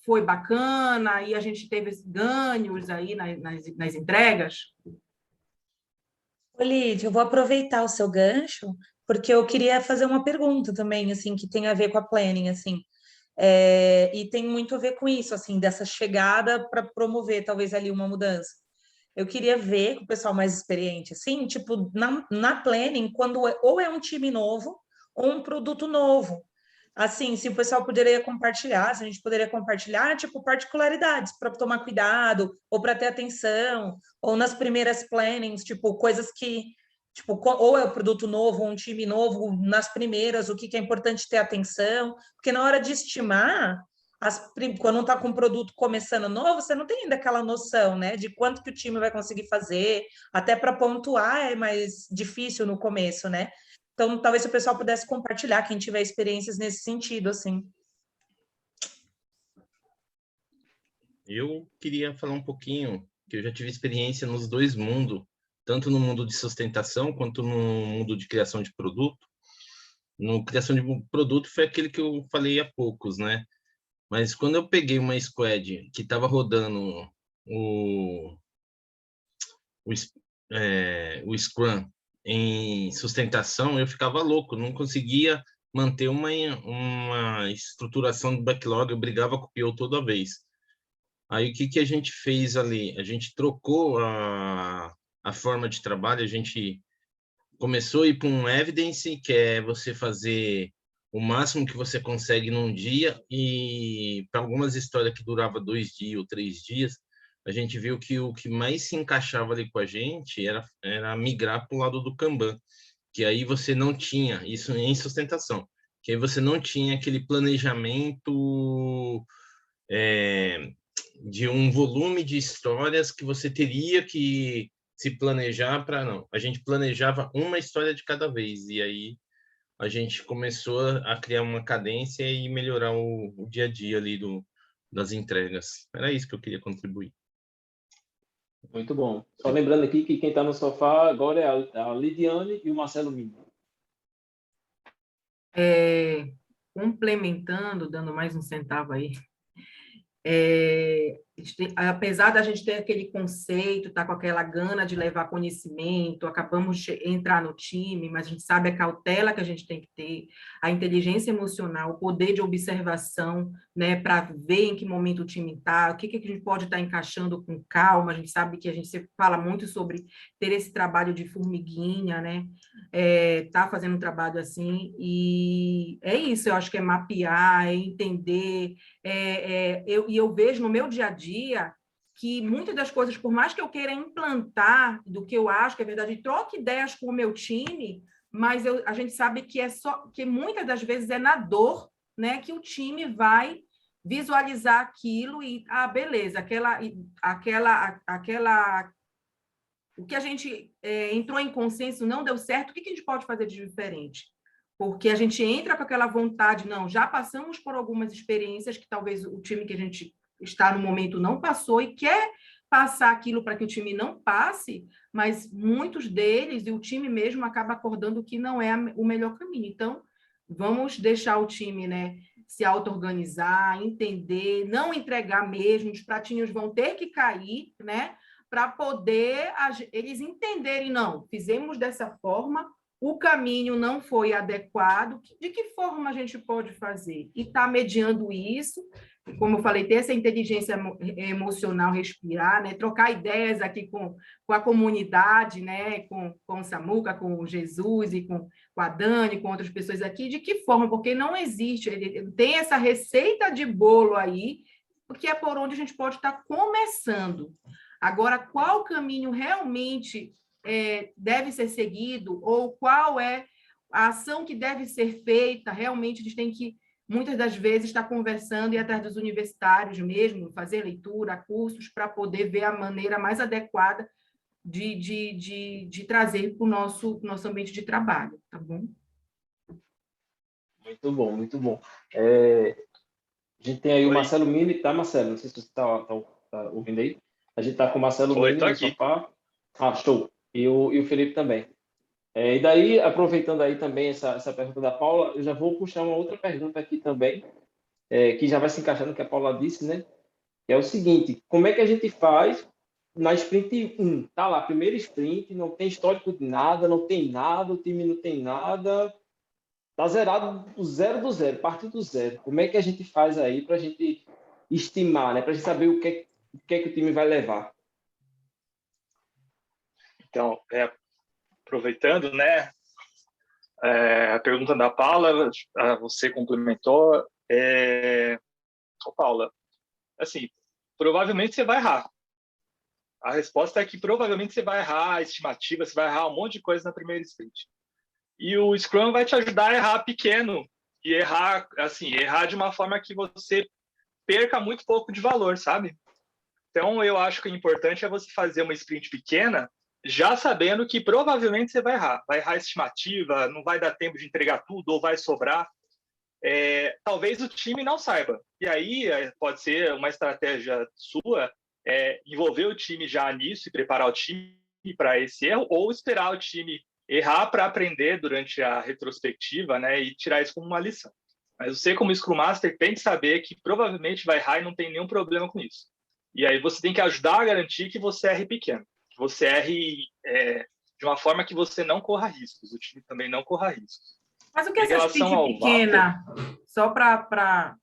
Speaker 1: foi bacana, e a gente teve ganhos aí nas entregas?
Speaker 6: Lídia, eu vou aproveitar o seu gancho, porque eu queria fazer uma pergunta também, assim, que tem a ver com a planning, assim, e tem muito a ver com isso, assim, dessa chegada para promover, talvez, ali uma mudança. Eu queria ver com o pessoal mais experiente, assim, tipo, na planning, quando ou é um time novo ou um produto novo. Assim, se o pessoal poderia compartilhar, se a gente poderia compartilhar, tipo, particularidades para tomar cuidado, ou para ter atenção, ou nas primeiras plannings, tipo, coisas que, tipo, ou é o produto novo, ou um time novo, nas primeiras, o que é importante ter atenção, porque na hora de estimar, quando não está com um produto começando novo, você não tem ainda aquela noção, né, de quanto que o time vai conseguir fazer, até para pontuar é mais difícil no começo, né? Então, talvez se o pessoal pudesse compartilhar, quem tiver experiências nesse sentido, assim.
Speaker 7: Eu queria falar um pouquinho, que eu já tive experiência nos dois mundos, tanto no mundo de sustentação, quanto no mundo de criação de produto. No criação de produto foi aquele que eu falei há poucos, né? Mas quando eu peguei uma squad que estava rodando o Scrum em sustentação, eu ficava louco, não conseguia manter uma estruturação do backlog, eu brigava com o PO toda vez. Aí o que a gente fez ali? A gente trocou a forma de trabalho, a gente começou a ir para um evidence, que é você fazer o máximo que você consegue num dia, e para algumas histórias que durava 2 dias ou 3 dias, a gente viu que o que mais se encaixava ali com a gente era migrar para o lado do Kanban, que aí você não tinha isso em sustentação, que aí você não tinha aquele planejamento de um volume de histórias que você teria que se planejar para não. A gente planejava uma história de cada vez, e aí a gente começou a criar uma cadência e melhorar o dia a dia ali das entregas. Era isso que eu queria contribuir.
Speaker 2: Muito bom. Só lembrando aqui que quem está no sofá agora é a Lidiane e o Marcelo Mini.
Speaker 1: Complementando, dando mais um centavo aí, apesar da gente ter aquele conceito, tá com aquela gana de levar conhecimento, acabamos de entrar no time, mas a gente sabe a cautela que a gente tem que ter, a inteligência emocional, o poder de observação, né, para ver em que momento o time está, o que a gente pode estar encaixando com calma. A gente sabe que a gente sempre fala muito sobre ter esse trabalho de formiguinha, né, tá fazendo um trabalho assim, e é isso, eu acho que é mapear, é entender, eu vejo no meu dia a dia que muitas das coisas, por mais que eu queira implantar do que eu acho que é verdade, troque ideias com o meu time, mas a gente sabe que que muitas das vezes é na dor, né, que o time vai visualizar aquilo e, beleza, o que a gente entrou em consenso não deu certo, o que a gente pode fazer de diferente? Porque a gente entra com aquela vontade, não, já passamos por algumas experiências que talvez o time que a gente está no momento não passou e quer passar aquilo para que o time não passe, mas muitos deles, e o time mesmo, acaba acordando que não é o melhor caminho. Então, vamos deixar o time, né, se auto-organizar, entender, não entregar mesmo, os pratinhos vão ter que cair, né, para poder eles entenderem, não, fizemos dessa forma, o caminho não foi adequado, de que forma a gente pode fazer? E está mediando isso, como eu falei, ter essa inteligência emocional, respirar, né? Trocar ideias aqui com a comunidade, né? Com o Samuca, com o Jesus e com a Dani, com outras pessoas aqui, de que forma? Porque não existe, ele tem essa receita de bolo aí, porque é por onde a gente pode estar começando. Agora, qual caminho realmente deve ser seguido, ou qual é a ação que deve ser feita, realmente a gente tem que, muitas das vezes, estar conversando e ir atrás dos universitários mesmo, fazer leitura, cursos, para poder ver a maneira mais adequada de trazer para o nosso ambiente de trabalho, tá bom?
Speaker 2: Muito bom, muito bom. A gente tem aí o Marcelo Mini, tá, Marcelo? Não sei se você está ouvindo aí. A gente está com o Marcelo Mini no sofá. Show. E o Felipe também. E daí, aproveitando aí também essa pergunta da Paula, eu já vou puxar uma outra pergunta aqui também, que já vai se encaixar no que a Paula disse, né? Que é o seguinte: como é que a gente faz na sprint 1? Tá lá, primeira sprint, não tem histórico de nada, não tem nada, o time não tem nada, tá zerado do zero, partir do zero. Como é que a gente faz aí para a gente estimar, né? Para a gente saber o que é que o time vai levar?
Speaker 9: Então, aproveitando, né, a pergunta da Paula, você complementou. Paula, assim, provavelmente você vai errar. A resposta é que provavelmente você vai errar a estimativa, você vai errar um monte de coisa na primeira sprint. E o Scrum vai te ajudar a errar pequeno e errar de uma forma que você perca muito pouco de valor, sabe? Então, eu acho que o importante é você fazer uma sprint pequena, já sabendo que provavelmente você vai errar a estimativa, não vai dar tempo de entregar tudo ou vai sobrar. Talvez o time não saiba. E aí pode ser uma estratégia sua envolver o time já nisso e preparar o time para esse erro, ou esperar o time errar para aprender durante a retrospectiva, né, e tirar isso como uma lição. Mas você, como Scrum Master, tem que saber que provavelmente vai errar e não tem nenhum problema com isso. E aí você tem que ajudar a garantir que você erre pequeno, que você erre de uma forma que você não corra riscos, o time também não corra riscos.
Speaker 1: Mas o que é essa sprint pequena? Só para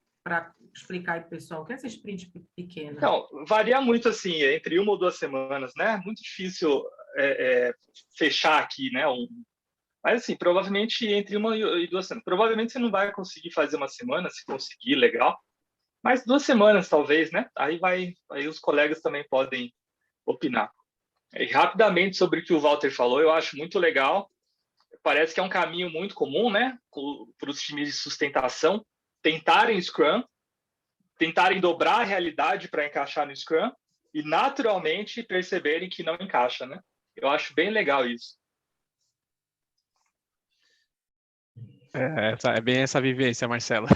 Speaker 1: explicar aí para o pessoal, o que é essa sprint pequena?
Speaker 9: Não, varia muito, assim, entre 1 ou 2 semanas, né? Muito difícil fechar aqui, né? Mas, assim, provavelmente entre 1 e 2 semanas. Provavelmente você não vai conseguir fazer uma semana, se conseguir, legal. Mas 2 semanas, talvez, né? Aí os colegas também podem opinar. E rapidamente sobre o que o Walter falou, eu acho muito legal. Parece que é um caminho muito comum, né? Para os times de sustentação tentarem Scrum, tentarem dobrar a realidade para encaixar no Scrum e, naturalmente, perceberem que não encaixa, né? Eu acho bem legal isso.
Speaker 12: É bem essa vivência, Marcelo.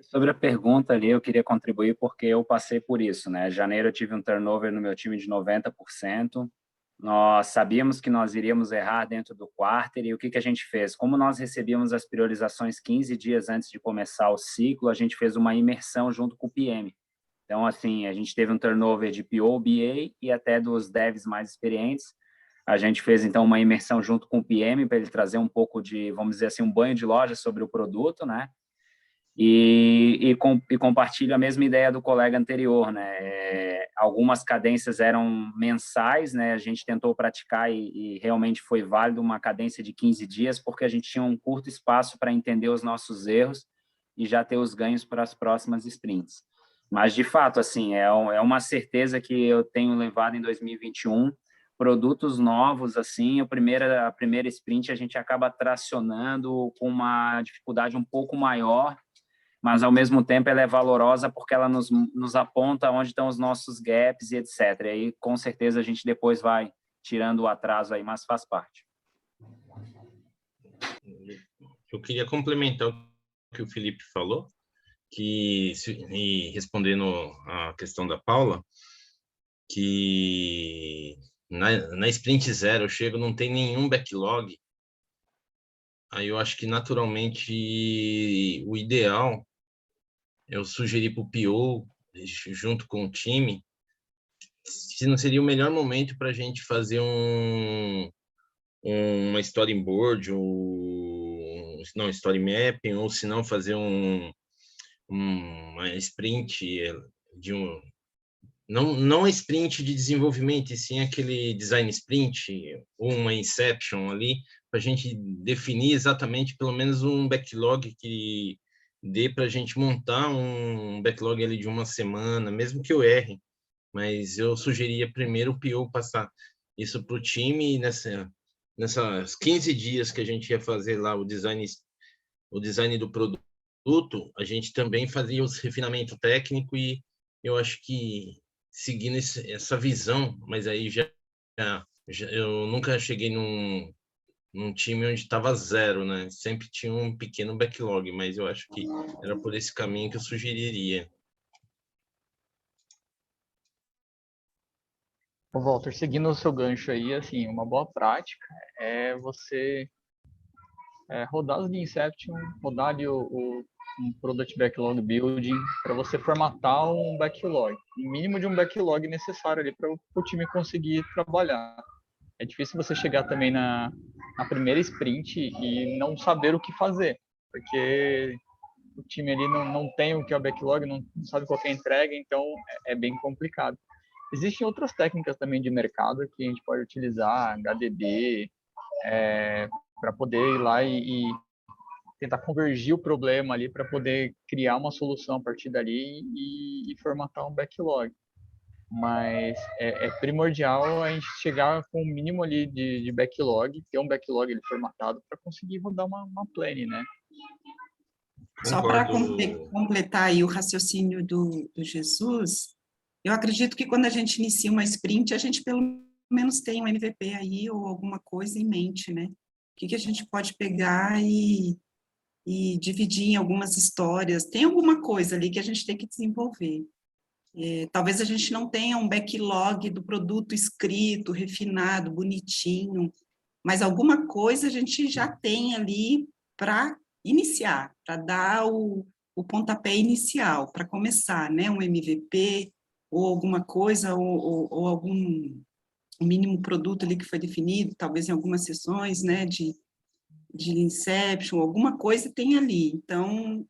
Speaker 10: Sobre a pergunta ali, eu queria contribuir porque eu passei por isso, né? Em janeiro eu tive um turnover no meu time de 90%. Nós sabíamos que nós iríamos errar dentro do quarter e o que a gente fez? Como nós recebíamos as priorizações 15 dias antes de começar o ciclo, a gente fez uma imersão junto com o PM. Então, assim, a gente teve um turnover de PO, BA e até dos devs mais experientes. A gente fez, então, uma imersão junto com o PM para ele trazer um pouco de, vamos dizer assim, um banho de loja sobre o produto, né? E compartilho a mesma ideia do colega anterior, né? Algumas cadências eram mensais, né? A gente tentou praticar e realmente foi válido uma cadência de 15 dias, porque a gente tinha um curto espaço para entender os nossos erros e já ter os ganhos para as próximas sprints. Mas, de fato, assim, é uma certeza que eu tenho levado em 2021, produtos novos, assim, a primeira sprint a gente acaba tracionando com uma dificuldade um pouco maior, mas, ao mesmo tempo, ela é valorosa porque ela nos aponta onde estão os nossos gaps e etc. E aí, com certeza, a gente depois vai tirando o atraso aí, mas faz parte.
Speaker 7: Eu queria complementar o que o Felipe falou, e respondendo a questão da Paula, que na sprint 0 eu chego, não tem nenhum backlog, aí eu acho que, naturalmente, o ideal eu sugeri para o PO, junto com o time, se não seria o melhor momento para a gente fazer uma storyboard, não, story mapping, ou se não fazer uma sprint de não a sprint de desenvolvimento, e sim aquele design sprint, ou uma inception ali, para a gente definir exatamente pelo menos um backlog que dê para a gente montar um backlog ali de 1 semana, mesmo que eu erre, mas eu sugeria primeiro o PO passar isso para o time, e nessas 15 dias que a gente ia fazer lá o design do produto, a gente também fazia os refinamento técnico, e eu acho que seguindo essa visão, mas aí já eu nunca cheguei num time onde estava 0, né? Sempre tinha um pequeno backlog, mas eu acho que era por esse caminho que eu sugeriria.
Speaker 3: Ô, Walter, seguindo o seu gancho aí, assim, uma boa prática é você rodar as de Inception, rodar ali um Product Backlog Building, para você formatar um backlog, o mínimo de um backlog necessário ali para o time conseguir trabalhar. É difícil você chegar também na primeira sprint e não saber o que fazer, porque o time ali não tem o que é o backlog, não sabe qual é a entrega, então é bem complicado. Existem outras técnicas também de mercado que a gente pode utilizar, HDD, para poder ir lá e tentar convergir o problema ali para poder criar uma solução a partir dali e formatar um backlog. Mas é primordial a gente chegar com o mínimo ali de backlog, ter um backlog ali formatado para conseguir rodar uma planning, né?
Speaker 15: Só para completar aí o raciocínio do Jesus, eu acredito que quando a gente inicia uma sprint, a gente pelo menos tem um MVP aí ou alguma coisa em mente, né? O que a gente pode pegar e dividir em algumas histórias. Tem alguma coisa ali que a gente tem que desenvolver. Talvez a gente não tenha um backlog do produto escrito, refinado, bonitinho, mas alguma coisa a gente já tem ali para iniciar, para dar o pontapé inicial, para começar, né? Um MVP ou alguma coisa, ou algum mínimo produto ali que foi definido, talvez em algumas sessões, né, de Inception, alguma coisa tem ali. Então,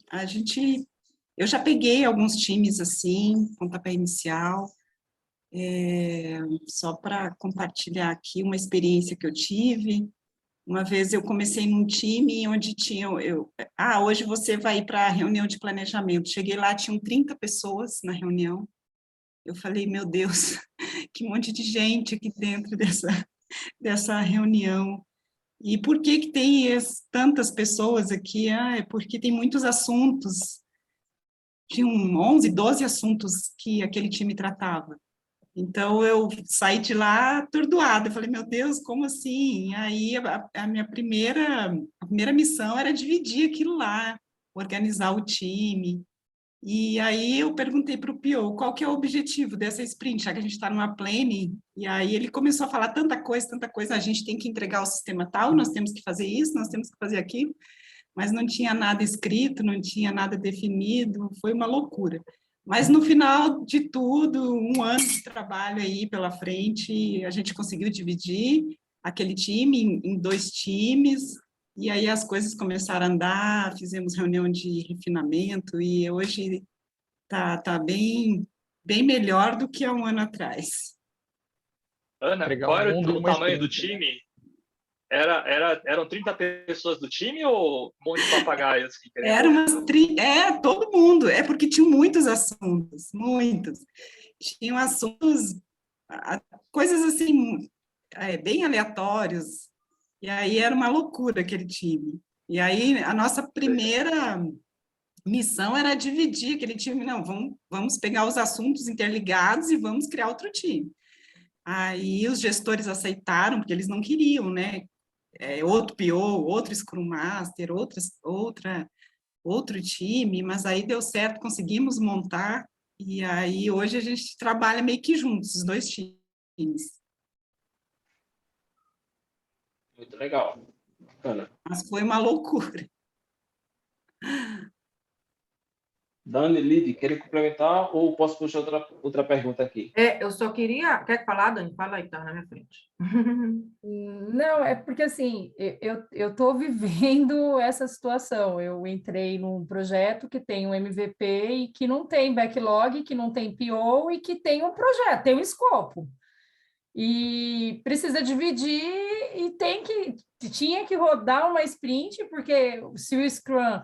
Speaker 15: eu já peguei alguns times assim, pontapé inicial, Só para compartilhar aqui uma experiência que eu tive. Uma vez eu comecei num time onde tinha hoje você vai ir para a reunião de planejamento. Cheguei lá, tinham 30 pessoas na reunião. Eu falei, meu Deus, que monte de gente aqui dentro dessa reunião. E por que tem tantas pessoas aqui? É porque tem muitos assuntos. Tinham 11, 12 assuntos que aquele time tratava. Então, eu saí de lá atordoada. Eu falei, meu Deus, como assim? E aí, a minha primeira missão era dividir aquilo lá, organizar o time. E aí, eu perguntei para o Pio, qual que é o objetivo dessa sprint? Já que a gente está numa planning, e aí ele começou a falar tanta coisa, a gente tem que entregar o sistema tal, nós temos que fazer isso, nós temos que fazer aquilo, mas não tinha nada escrito, não tinha nada definido, foi uma loucura. Mas no final de tudo, 1 ano de trabalho aí pela frente, a gente conseguiu dividir aquele time em 2 times, e aí as coisas começaram a andar, fizemos reunião de refinamento, e hoje tá bem melhor do que há 1 ano atrás.
Speaker 16: Ana, qual era o tamanho do time? Eram 30 pessoas do time ou um monte de papagaios?
Speaker 15: Era todo mundo. É porque tinham muitos assuntos, muitos. Tinham assuntos, coisas assim, bem aleatórios. E aí era uma loucura aquele time. E aí a nossa primeira missão era dividir aquele time. Não, vamos pegar os assuntos interligados e vamos criar outro time. Aí os gestores aceitaram, porque eles não queriam, né? Outro PO, outro Scrum Master, outro time, mas aí deu certo, conseguimos montar, e aí hoje a gente trabalha meio que juntos, os 2 times.
Speaker 2: Muito legal. Bacana.
Speaker 15: Mas foi uma loucura.
Speaker 2: Dani, Lid, querem complementar ou posso puxar outra pergunta aqui?
Speaker 1: Eu só queria... Quer falar, Dani? Fala aí, tá na minha frente.
Speaker 4: Não, é porque assim, eu estou vivendo essa situação. Eu entrei num projeto que tem um MVP e que não tem backlog, que não tem PO e que tem um projeto, tem um escopo. E precisa dividir e tinha que rodar uma sprint, porque se o Scrum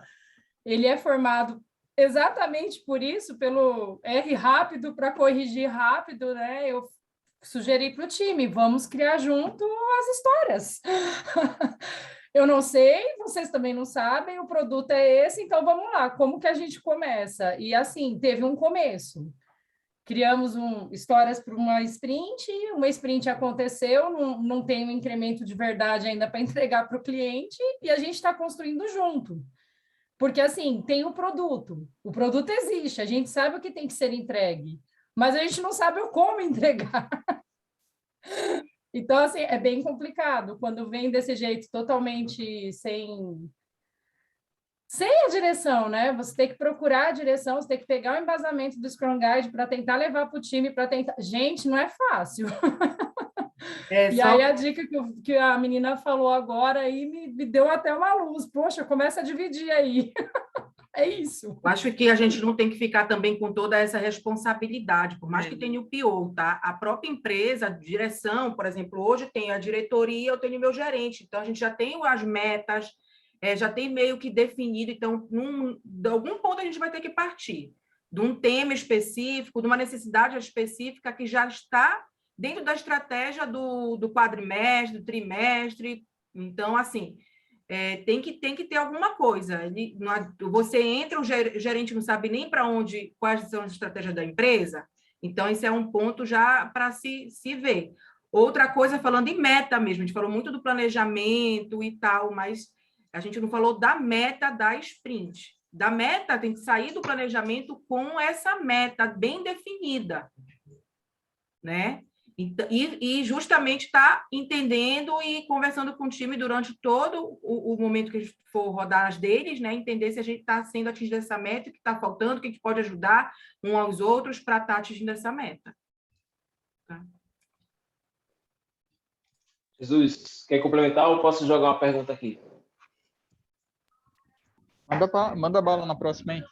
Speaker 4: ele é formado exatamente por isso, pelo R rápido para corrigir rápido, né? Eu sugeri para o time, vamos criar junto as histórias. Eu não sei, vocês também não sabem, o produto é esse, então vamos lá, como que a gente começa? E assim, teve um começo. Criamos histórias para uma sprint aconteceu, não tem um incremento de verdade ainda para entregar para o cliente, e a gente está construindo junto. Porque, assim, tem o produto existe, a gente sabe o que tem que ser entregue, mas a gente não sabe o como entregar. Então, assim, é bem complicado quando vem desse jeito totalmente sem a direção, né? Você tem que procurar a direção, você tem que pegar o embasamento do Scrum Guide para tentar levar para o time, para tentar... Gente, não é fácil. E aí a dica que a menina falou agora aí me deu até uma luz. Poxa, começa a dividir aí. É isso.
Speaker 1: Acho que a gente não tem que ficar também com toda essa responsabilidade, por mais que tenha o PO, tá? A própria empresa, a direção, por exemplo, hoje tem a diretoria, eu tenho meu gerente, então a gente já tem as metas, já tem meio que definido, então, de algum ponto a gente vai ter que partir de um tema específico, de uma necessidade específica que já está dentro da estratégia do quadrimestre, do trimestre. Então, assim, tem que ter alguma coisa. Você entra, o gerente não sabe nem para onde, quais são as estratégias da empresa, então esse é um ponto já para se ver. Outra coisa, falando em meta mesmo, a gente falou muito do planejamento e tal, mas a gente não falou da meta da sprint. Da meta, tem que sair do planejamento com essa meta bem definida, né? E justamente está entendendo e conversando com o time durante todo o momento que a gente for rodar as deles, né? Entender se a gente está sendo atingido essa meta, o que está faltando, o que a gente pode ajudar uns aos outros para estar atingindo essa meta. Tá?
Speaker 2: Jesus, quer complementar ou posso jogar uma pergunta aqui?
Speaker 3: Manda bala na próxima, hein?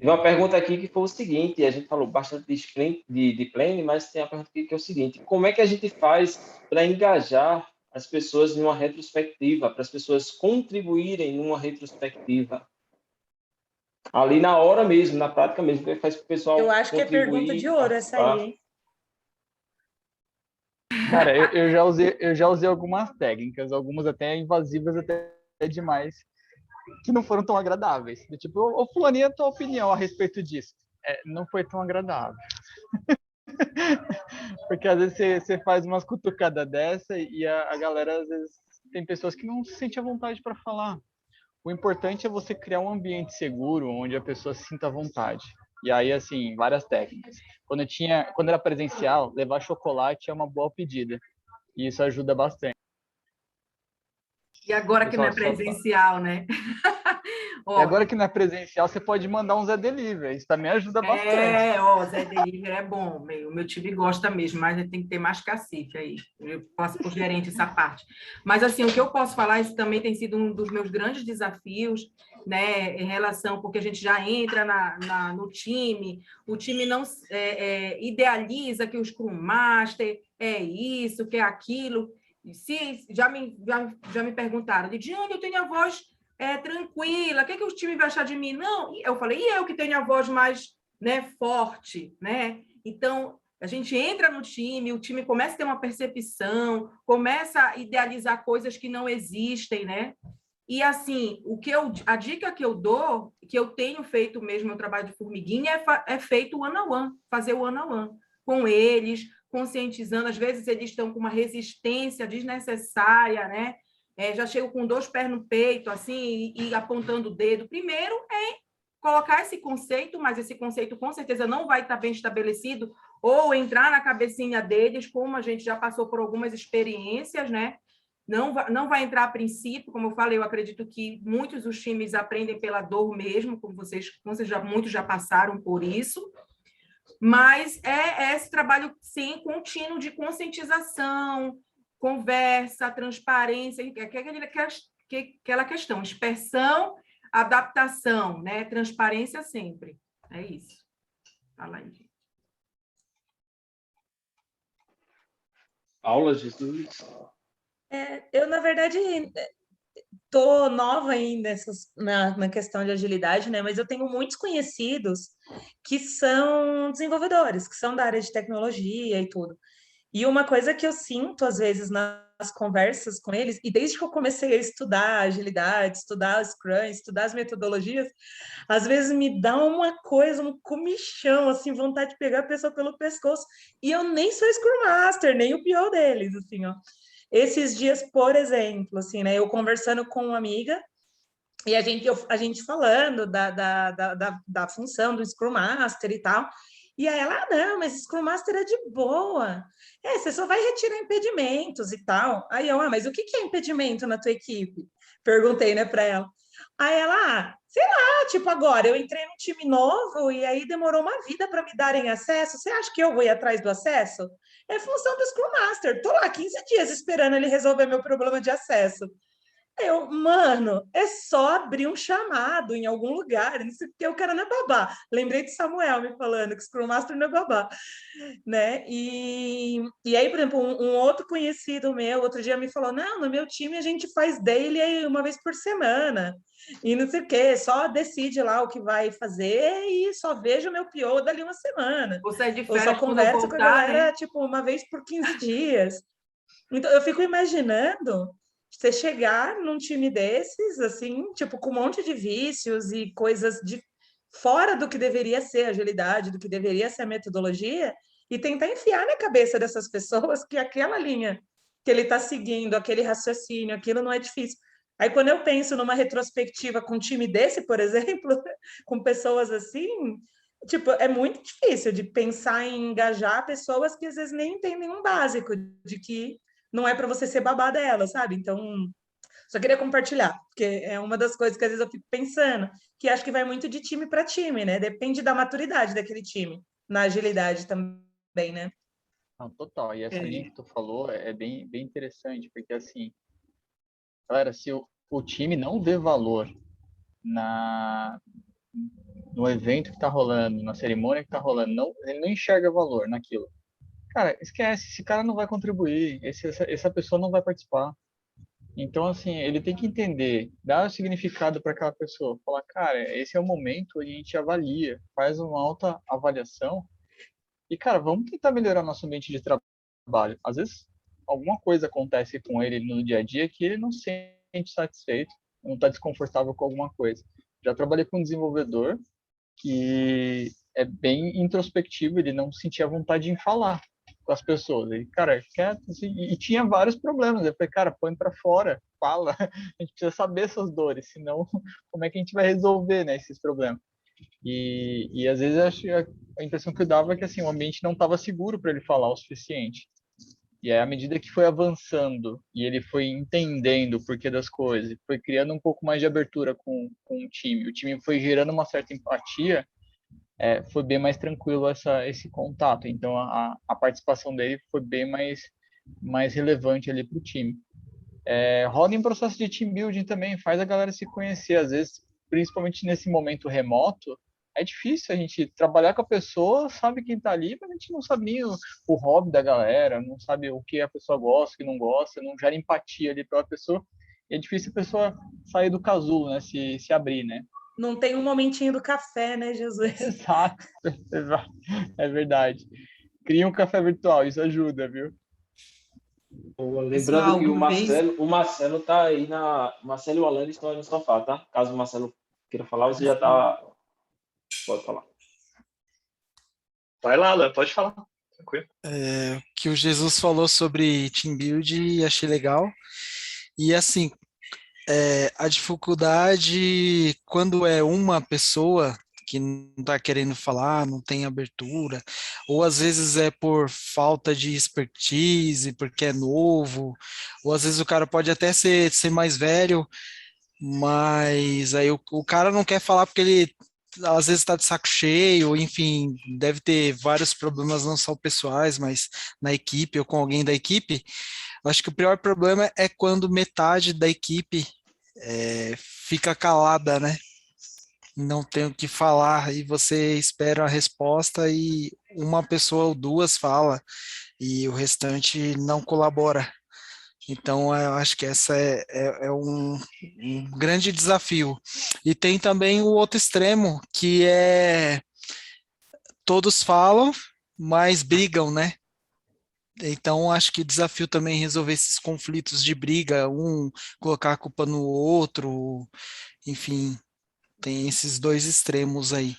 Speaker 2: Tem uma pergunta aqui que foi o seguinte, a gente falou bastante de sprint, de planning, mas tem a pergunta aqui que é o seguinte: como é que a gente faz para engajar as pessoas numa retrospectiva, para as pessoas contribuírem numa retrospectiva? Ali na hora mesmo, na prática mesmo, que faz para o pessoal
Speaker 6: Eu acho que é pergunta de ouro essa aí, hein?
Speaker 3: Cara, eu já usei algumas técnicas, algumas até invasivas até demais, que não foram tão agradáveis. Tipo, ô fulaninha, tua opinião a respeito disso? Não foi tão agradável. Porque às vezes você faz umas cutucadas dessa e a galera, às vezes, tem pessoas que não se sentem à vontade para falar. O importante é você criar um ambiente seguro onde a pessoa se sinta à vontade. E aí, assim, várias técnicas. Quando era presencial, levar chocolate é uma boa pedida. E isso ajuda bastante.
Speaker 1: E agora que não é presencial, né?
Speaker 3: E agora que não é presencial, você pode mandar um Zé Delivery. Isso também ajuda bastante.
Speaker 1: Zé Delivery é bom. O meu time gosta mesmo, mas tem que ter mais cacife aí. Eu passo por gerente essa parte. Mas, assim, o que eu posso falar, isso também tem sido um dos meus grandes desafios, né, em relação, porque a gente já entra no time, o time não idealiza que o Scrum Master é isso, que é aquilo. Se já me perguntaram, de onde eu tenho a voz tranquila, o que o time vai achar de mim? Não, eu falei, e eu que tenho a voz mais, né, forte, né? Então, a gente entra no time, o time começa a ter uma percepção, começa a idealizar coisas que não existem, né? E, assim, a dica que eu dou, que eu tenho feito mesmo no trabalho de formiguinha, é feito one-on-one, fazer o one-on-one com eles, conscientizando. Às vezes eles estão com uma resistência desnecessária, né? Já chego com 2 pés no peito, assim, e apontando o dedo. Primeiro é colocar esse conceito, mas esse conceito com certeza não vai estar bem estabelecido, ou entrar na cabecinha deles, como a gente já passou por algumas experiências, né? Não vai entrar a princípio, como eu falei, eu acredito que muitos dos times aprendem pela dor mesmo, como muitos já passaram por isso, mas é esse trabalho, sim, contínuo de conscientização, conversa, transparência, aquela questão, dispersão, adaptação, né? Transparência sempre. É isso. Fala aí, gente.
Speaker 2: Paula, Jesus.
Speaker 6: Eu, na verdade, estou nova ainda na questão de agilidade, né? Mas eu tenho muitos conhecidos que são desenvolvedores, que são da área de tecnologia e tudo. E uma coisa que eu sinto, às vezes, nas conversas com eles, e desde que eu comecei a estudar agilidade, estudar o Scrum, estudar as metodologias, às vezes me dá uma coisa, um comichão, assim, vontade de pegar a pessoa pelo pescoço, e eu nem sou Scrum Master, nem o pior deles, assim, ó. Esses dias, por exemplo, assim, né, eu conversando com uma amiga, e a gente falando da função do Scrum Master e tal, e aí ela, não, mas Scrum Master é de boa. Você só vai retirar impedimentos e tal. Aí eu, mas o que é impedimento na tua equipe? Perguntei, né, para ela. Aí ela, sei lá, tipo, agora eu entrei num time novo e aí demorou uma vida para me darem acesso. Você acha que eu vou ir atrás do acesso? É função do Scrum Master. Tô lá 15 dias esperando ele resolver meu problema de acesso. Mano, é só abrir um chamado em algum lugar, não sei porque o cara não é babá. Lembrei de Samuel me falando que Scrum Master não é babá, né? E aí, por exemplo, um outro conhecido meu, outro dia me falou, não, no meu time a gente faz daily aí uma vez por semana, e não sei o quê, só decide lá o que vai fazer e só vejo o meu PO dali uma semana.
Speaker 1: Ou sai de
Speaker 6: Ou
Speaker 1: férias
Speaker 6: só converso
Speaker 1: voltar,
Speaker 6: com a galera,
Speaker 1: né?
Speaker 6: tipo, uma vez por 15 dias. Então, eu fico imaginando você chegar num time desses, assim, tipo, com um monte de vícios e coisas de fora do que deveria ser a agilidade, do que deveria ser a metodologia, e tentar enfiar na cabeça dessas pessoas que aquela linha que ele está seguindo, aquele raciocínio, aquilo não é difícil. Aí, quando eu penso numa retrospectiva com um time desse, por exemplo, com pessoas assim, tipo, é muito difícil de pensar em engajar pessoas que às vezes nem entendem um básico de que não é para você ser babá dela, sabe? Então, só queria compartilhar, porque é uma das coisas que às vezes eu fico pensando, que acho que vai muito de time para time, né? Depende da maturidade daquele time, na agilidade também, né?
Speaker 3: Não, total. E essa linha que tu falou é bem interessante, porque assim, galera, se o time não vê valor no evento que está rolando, na cerimônia que está rolando, ele não enxerga valor naquilo. Cara, esquece, esse cara não vai contribuir, essa pessoa não vai participar. Então, assim, ele tem que entender, dar o significado para aquela pessoa, falar, cara, esse é o momento onde a gente avalia, faz uma alta avaliação e, cara, vamos tentar melhorar nosso ambiente de trabalho. Às vezes, alguma coisa acontece com ele no dia a dia que ele não se sente satisfeito, não está desconfortável com alguma coisa. Já trabalhei com um desenvolvedor que é bem introspectivo, ele não sentia vontade em falar com as pessoas. Ele, cara, quieto, assim, e tinha vários problemas. Eu falei, cara, põe para fora, fala. A gente precisa saber essas dores, senão como é que a gente vai resolver, né, esses problemas? E às vezes a impressão que eu dava é que assim, o ambiente não estava seguro para ele falar o suficiente. E aí, à medida que foi avançando e ele foi entendendo o porquê das coisas, foi criando um pouco mais de abertura com o time foi gerando uma certa empatia, foi bem mais tranquilo esse contato. Então, a participação dele foi bem mais relevante ali para o time. Roda em processo de team building também, faz a galera se conhecer. Às vezes, principalmente nesse momento remoto, é difícil a gente trabalhar com a pessoa, sabe quem está ali, mas a gente não sabe nem o hobby da galera, não sabe o que a pessoa gosta, o que não gosta, não gera empatia ali pela pessoa. E é difícil a pessoa sair do casulo, né? Se abrir, né?
Speaker 6: Não tem um momentinho do café, né, Jesus?
Speaker 3: Exato. É verdade. Cria um café virtual, isso ajuda, viu?
Speaker 2: Lembrando
Speaker 15: Pessoal,
Speaker 2: que
Speaker 15: uma vez...
Speaker 2: o Marcelo tá aí o Marcelo e o Alan estão aí no sofá, tá? Caso o Marcelo queira falar, você já tá... Pode falar.
Speaker 16: Vai lá, Alan, pode falar. Tranquilo.
Speaker 14: Que o Jesus falou sobre team building, achei legal. E assim, a dificuldade quando é uma pessoa que não está querendo falar, não tem abertura, ou às vezes é por falta de expertise, porque é novo, ou às vezes o cara pode até ser mais velho, mas aí o cara não quer falar porque ele às vezes está de saco cheio, enfim, deve ter vários problemas não só pessoais, mas na equipe ou com alguém da equipe. Eu acho que o pior problema é quando metade da equipe fica calada, né? Não tem o que falar e você espera a resposta e uma pessoa ou duas fala e o restante não colabora. Então, eu acho que essa é um grande desafio. E tem também o outro extremo, que é todos falam, mas brigam, né? Então, acho que desafio também resolver esses conflitos de briga, um colocar a culpa no outro, enfim, tem esses dois extremos aí.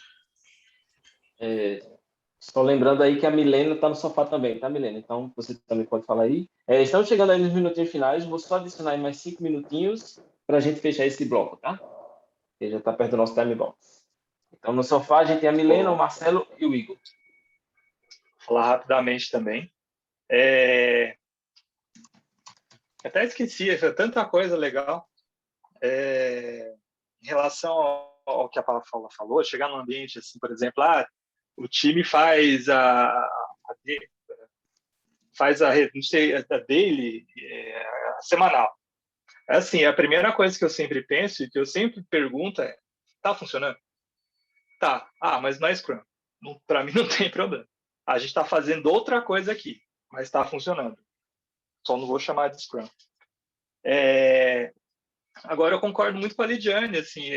Speaker 2: Estou lembrando aí que a Milena está no sofá também, tá, Milena? Então, você também pode falar aí. Estamos chegando aí nos minutinhos finais, vou só adicionar aí mais 5 minutinhos para a gente fechar esse bloco, tá? Porque já está perto do nosso time box. Então, no sofá a gente tem a Milena, o Marcelo e o Igor.
Speaker 16: Vou falar rapidamente também. Até esqueci, foi tanta coisa legal. Em relação ao que a Paula falou, chegar num ambiente assim, por exemplo, o time faz a daily, a semanal. Assim, a primeira coisa que eu sempre penso e que eu sempre pergunto é: tá funcionando? Tá. Mas não é Scrum. Para mim não tem problema. A gente está fazendo outra coisa aqui, mas está funcionando. Só não vou chamar de Scrum. Agora eu concordo muito com a Lidiane, assim,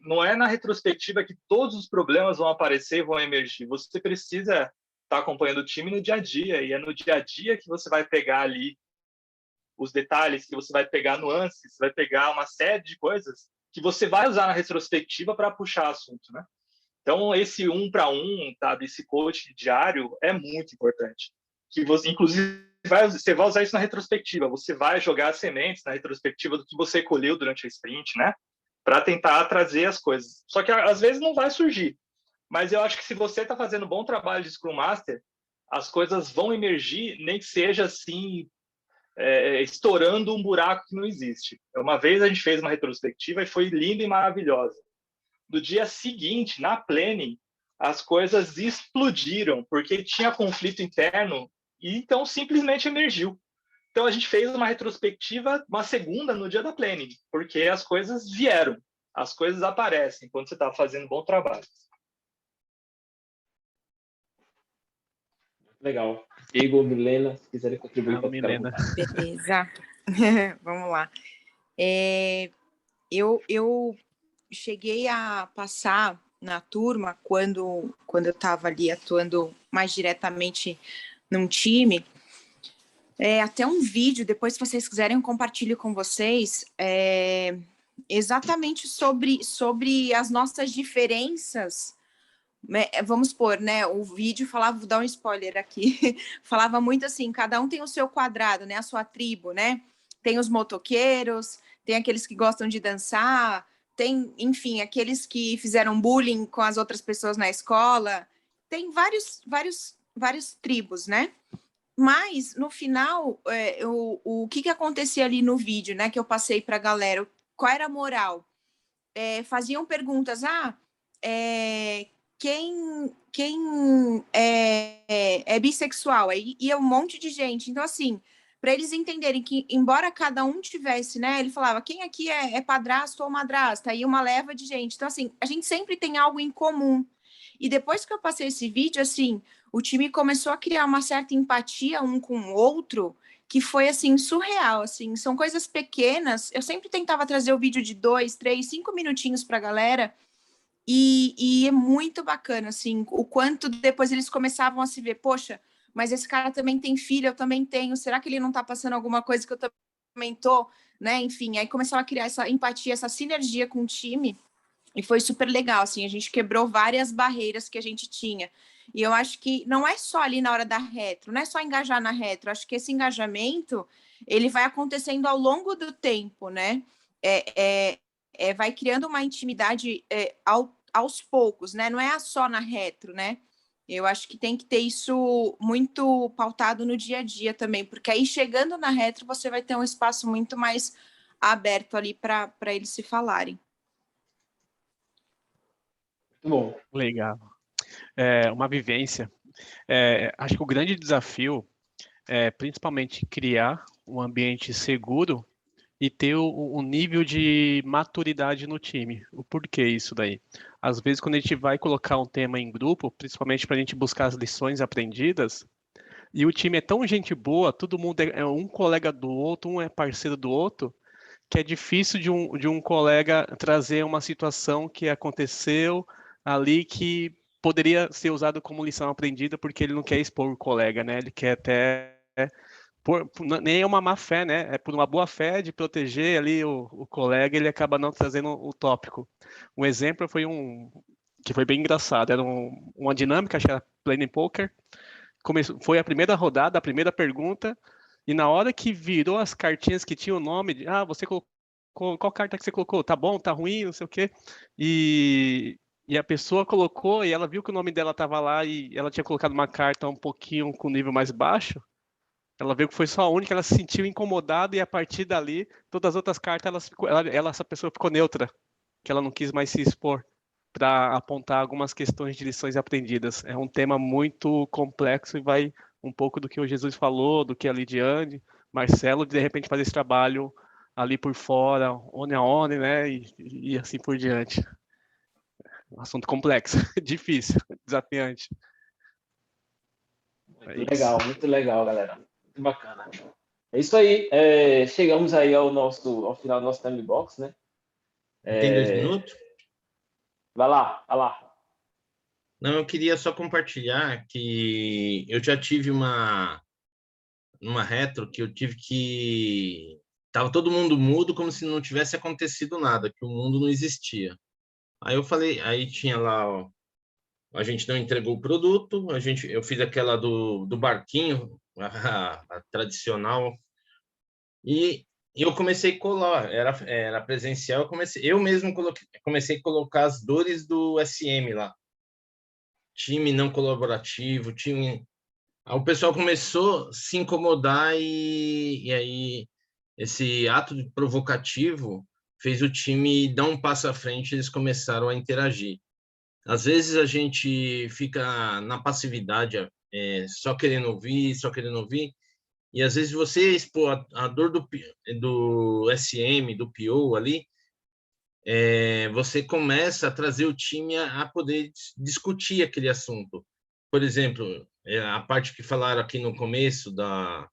Speaker 16: não é na retrospectiva que todos os problemas vão aparecer e vão emergir. Você precisa estar acompanhando o time no dia a dia, e é no dia a dia que você vai pegar ali os detalhes, que você vai pegar nuances, vai pegar uma série de coisas que você vai usar na retrospectiva para puxar assunto, né? Então, esse 1 para 1, sabe, esse coach diário é muito importante. Que você, inclusive, você vai usar isso na retrospectiva, você vai jogar sementes na retrospectiva do que você colheu durante a sprint, né? Para tentar trazer as coisas. Só que às vezes não vai surgir. Mas eu acho que se você está fazendo um bom trabalho de Scrum Master, as coisas vão emergir, nem que seja assim, estourando um buraco que não existe. Uma vez a gente fez uma retrospectiva e foi linda e maravilhosa. No dia seguinte, na planning, as coisas explodiram, porque tinha conflito interno e então simplesmente emergiu. Então, a gente fez uma retrospectiva, uma segunda no dia da planning, porque as coisas vieram, as coisas aparecem quando você está fazendo um bom trabalho.
Speaker 2: Legal. Igor, Milena, se quiserem contribuir para ficar à
Speaker 12: Milena.
Speaker 2: vontade.
Speaker 11: Beleza. Vamos lá. Eu cheguei a passar na turma quando eu estava ali atuando mais diretamente num time, até um vídeo, depois se vocês quiserem eu compartilho com vocês, exatamente sobre as nossas diferenças. Vamos supor, né? O vídeo falava, vou dar um spoiler aqui, falava muito assim, cada um tem o seu quadrado, né? A sua tribo, né? Tem os motoqueiros, tem aqueles que gostam de dançar, tem, enfim, aqueles que fizeram bullying com as outras pessoas na escola, tem vários tribos, né? Mas, no final, o que acontecia ali no vídeo, né? Que eu passei para a galera, qual era a moral? Faziam perguntas, quem é bissexual? Aí ia um monte de gente. Então, assim, para eles entenderem que, embora cada um tivesse, né? Ele falava, quem aqui é padrasto ou madrasta? Aí uma leva de gente. Então, assim, a gente sempre tem algo em comum. E depois que eu passei esse vídeo, assim, o time começou a criar uma certa empatia um com o outro, que foi, assim, surreal, assim. São coisas pequenas. Eu sempre tentava trazer o vídeo de 2, 3, 5 minutinhos para a galera, e é muito bacana, assim, o quanto depois eles começavam a se ver, poxa, mas esse cara também tem filho, eu também tenho, será que ele não está passando alguma coisa que eu também tô, né? Enfim, aí começaram a criar essa empatia, essa sinergia com o time, e foi super legal, assim, a gente quebrou várias barreiras que a gente tinha. E eu acho que não é só ali na hora da retro, não é só engajar na retro, acho que esse engajamento, ele vai acontecendo ao longo do tempo, né? Vai criando uma intimidade aos poucos, né? Não é só na retro, né? Eu acho que tem que ter isso muito pautado no dia a dia também, porque aí chegando na retro você vai ter um espaço muito mais aberto ali para eles se falarem.
Speaker 2: Muito bom.
Speaker 12: Legal. Uma vivência. Acho que o grande desafio é principalmente criar um ambiente seguro e ter um nível de maturidade no time. O porquê isso daí? Às vezes, quando a gente vai colocar um tema em grupo, principalmente para a gente buscar as lições aprendidas, e o time é tão gente boa, todo mundo é um colega do outro, um é parceiro do outro, que é difícil de um colega trazer uma situação que aconteceu ali que poderia ser usado como lição aprendida, porque ele não quer expor o colega, né? Ele quer até... nem é uma má fé, né? É por uma boa fé de proteger ali o colega, ele acaba não trazendo o tópico. Um exemplo foi que foi bem engraçado, era uma dinâmica, acho que era Planning Poker, foi a primeira rodada, a primeira pergunta, e na hora que virou as cartinhas que tinham o nome, você colocou, qual carta que você colocou? Tá bom, tá ruim, não sei o quê, e a pessoa colocou, e ela viu que o nome dela estava lá, e ela tinha colocado uma carta um pouquinho com nível mais baixo. Ela viu que foi só a única, ela se sentiu incomodada, e a partir dali, todas as outras cartas, essa pessoa ficou neutra, que ela não quis mais se expor para apontar algumas questões de lições aprendidas. É um tema muito complexo e vai um pouco do que o Jesus falou, do que a Lidiane, Marcelo, de repente fazer esse trabalho ali por fora, on a on, né, e assim por diante. Um assunto complexo, difícil, desafiante.
Speaker 2: Muito legal, galera. Muito bacana. É isso aí. Chegamos aí ao final do nosso time box, né?
Speaker 7: Tem 2 minutos?
Speaker 2: Vai lá.
Speaker 7: Não, eu queria só compartilhar que eu já tive numa retro que eu tive que... Tava todo mundo mudo, como se não tivesse acontecido nada, que o mundo não existia. Aí eu falei, aí tinha lá, ó, a gente não entregou o produto, eu fiz aquela do barquinho, a tradicional, e eu comecei a colar, era presencial, eu mesmo comecei a colocar as dores do SM lá. Time não colaborativo, time... Aí o pessoal começou a se incomodar, e aí esse ato provocativo fez o time dar um passo à frente, eles começaram a interagir. Às vezes a gente fica na passividade, só querendo ouvir, E às vezes você expor a dor do SM, do PO ali, você começa a trazer o time a poder discutir aquele assunto. Por exemplo, a parte que falaram aqui no começo da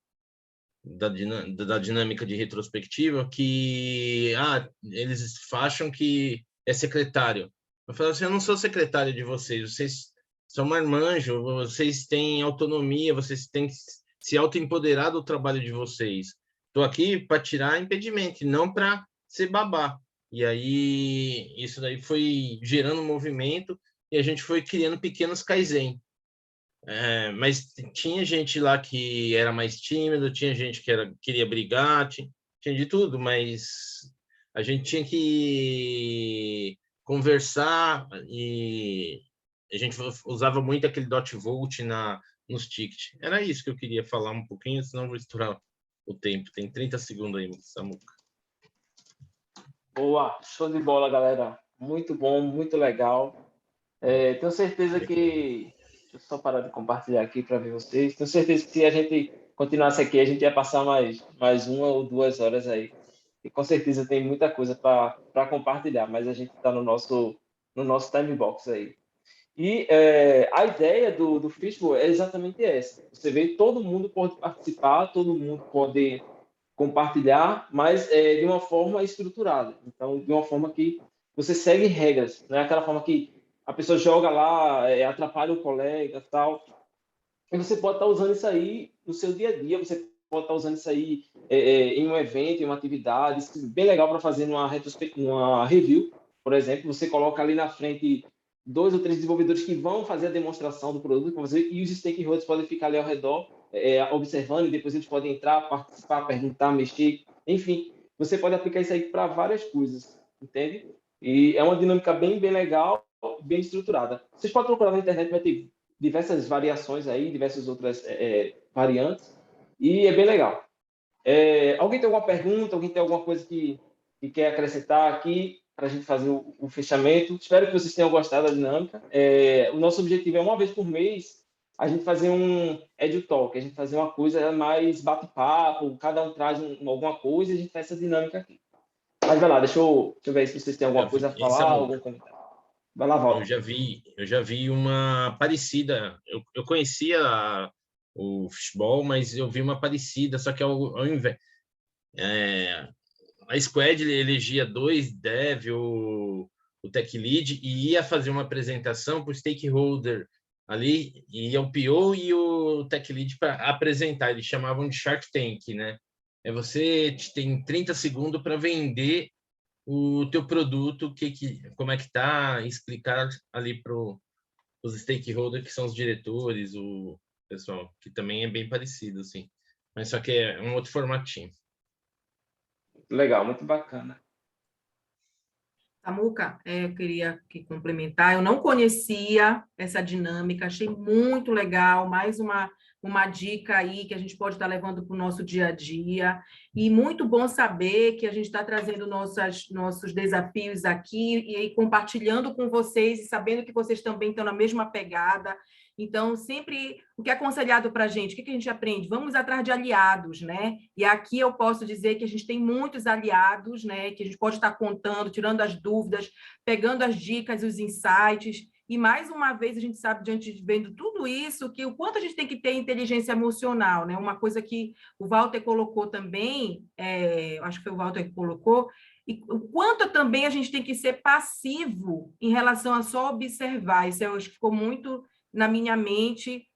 Speaker 7: dinâmica de retrospectiva, que eles acham que é secretário. Eu falo assim, eu não sou secretário de vocês são marmanjo, vocês têm autonomia, vocês têm que se autoempoderar do trabalho de vocês. Estou aqui para tirar impedimento, não para ser babá. E aí, isso daí foi gerando um movimento e a gente foi criando pequenos kaizen. Mas tinha gente lá que era mais tímido, tinha gente que queria brigar, tinha de tudo, mas a gente tinha que conversar e a gente usava muito aquele dot vote nos tickets. Era isso que eu queria falar um pouquinho, senão eu vou estourar o tempo. Tem 30 segundos aí, Samuca.
Speaker 2: Boa, show de bola, galera. Muito bom, muito legal. Tenho certeza que... Deixa eu só parar de compartilhar aqui para ver vocês. Tenho certeza que se a gente continuasse aqui, a gente ia passar mais 1 ou 2 horas aí. E com certeza tem muita coisa para compartilhar, mas a gente está no nosso time box aí. E a ideia do Fishbowl é exatamente essa. Você vê, todo mundo pode participar, todo mundo pode compartilhar, mas de uma forma estruturada. Então, de uma forma que você segue regras. Não é aquela forma que a pessoa joga lá, atrapalha o colega e tal. E você pode estar usando isso aí no seu dia a dia, você pode estar usando isso aí em um evento, em uma atividade. Isso é bem legal para fazer numa review, por exemplo. Você coloca ali na frente 2 ou 3 desenvolvedores que vão fazer a demonstração do produto, e os stakeholders podem ficar ali ao redor, observando, e depois eles podem entrar, participar, perguntar, mexer. Enfim, você pode aplicar isso aí para várias coisas, entende? E é uma dinâmica bem legal, bem estruturada. Vocês podem procurar na internet, vai ter diversas variações aí, diversas outras variantes, e é bem legal. Alguém tem alguma pergunta? Alguém tem alguma coisa que quer acrescentar aqui para a gente fazer o fechamento? Espero que vocês tenham gostado da dinâmica. O nosso objetivo é, uma vez por mês, a gente fazer um EduTalk, a gente fazer uma coisa mais bate-papo, cada um traz alguma coisa e a gente faz essa dinâmica aqui. Mas vai lá, deixa eu ver se vocês têm alguma coisa a falar, algum comentário. Vai lá, Walter.
Speaker 7: Eu já vi uma parecida. Eu conhecia o Fishbowl, mas eu vi uma parecida, só que ao invés. A Squad elegia 2 dev, o Tech Lead, e ia fazer uma apresentação para o stakeholder ali, e ia o PO e o Tech Lead para apresentar. Eles chamavam de Shark Tank, né? Você tem 30 segundos para vender o teu produto, como é que tá, explicar ali para os stakeholders, que são os diretores, o pessoal, que também é bem parecido, assim. Mas só que é um outro formatinho.
Speaker 2: Legal, muito bacana.
Speaker 1: Samuca, eu queria complementar. Eu não conhecia essa dinâmica, achei muito legal. Mais uma dica aí que a gente pode estar levando para o nosso dia a dia. E muito bom saber que a gente está trazendo nossos desafios aqui e compartilhando com vocês e sabendo que vocês também estão na mesma pegada. Então, sempre o que é aconselhado para a gente, o que a gente aprende? Vamos atrás de aliados, né? E aqui eu posso dizer que a gente tem muitos aliados, né? Que a gente pode estar contando, tirando as dúvidas, pegando as dicas, os insights. E, mais uma vez, a gente sabe, diante de vendo tudo isso, que o quanto a gente tem que ter inteligência emocional, né? Uma coisa que o Walter colocou também, acho que foi o Walter que colocou, e o quanto também a gente tem que ser passivo em relação a só observar. Isso eu acho que ficou muito na minha mente,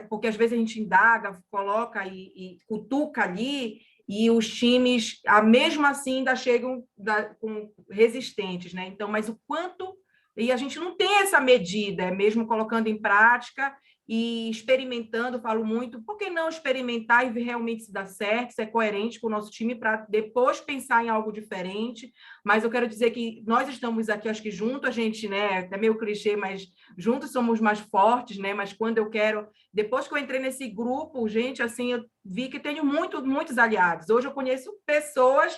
Speaker 1: porque às vezes a gente indaga, coloca e cutuca ali, e os times, mesmo assim, ainda chegam resistentes, né? Então, mas o quanto... E a gente não tem essa medida, mesmo colocando em prática e experimentando, falo muito, por que não experimentar e ver realmente se dá certo, se é coerente com o nosso time, para depois pensar em algo diferente. Mas eu quero dizer que nós estamos aqui, acho que junto a gente, né, é meio clichê, mas juntos somos mais fortes, né? Mas quando eu quero, depois que eu entrei nesse grupo, gente, assim, eu vi que tenho muitos aliados. Hoje eu conheço pessoas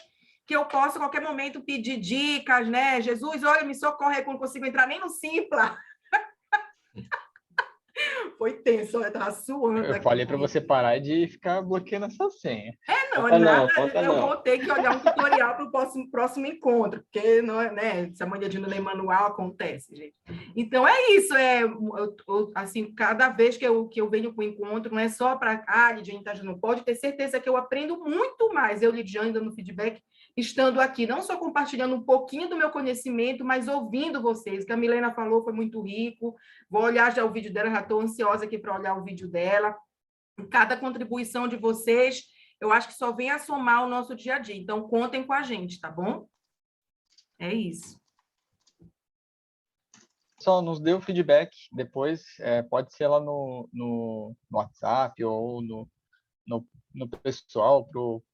Speaker 1: que eu posso, a qualquer momento, pedir dicas, né? Jesus, olha, me socorre, eu não consigo entrar nem no Simpla. Foi tenso, eu estava suando.
Speaker 3: Eu falei para você parar de ficar bloqueando essa senha.
Speaker 1: Não, é nada. Eu vou ter que olhar um tutorial para o próximo encontro, porque não é, né, essa mania de não ler manual acontece, gente. Então, é isso. Assim, cada vez que eu venho para o encontro, não é só para... Lidiane, não pode ter certeza que eu aprendo muito mais, eu, Lidiane, dando feedback, estando aqui, não só compartilhando um pouquinho do meu conhecimento, mas ouvindo vocês. O que a Milena falou foi muito rico. Vou olhar já o vídeo dela, já estou ansiosa aqui para olhar o vídeo dela. Cada contribuição de vocês, eu acho que só vem a somar o nosso dia a dia. Então, contem com a gente, tá bom? É isso.
Speaker 3: Só nos dê o feedback depois, pode ser lá no WhatsApp ou no pessoal,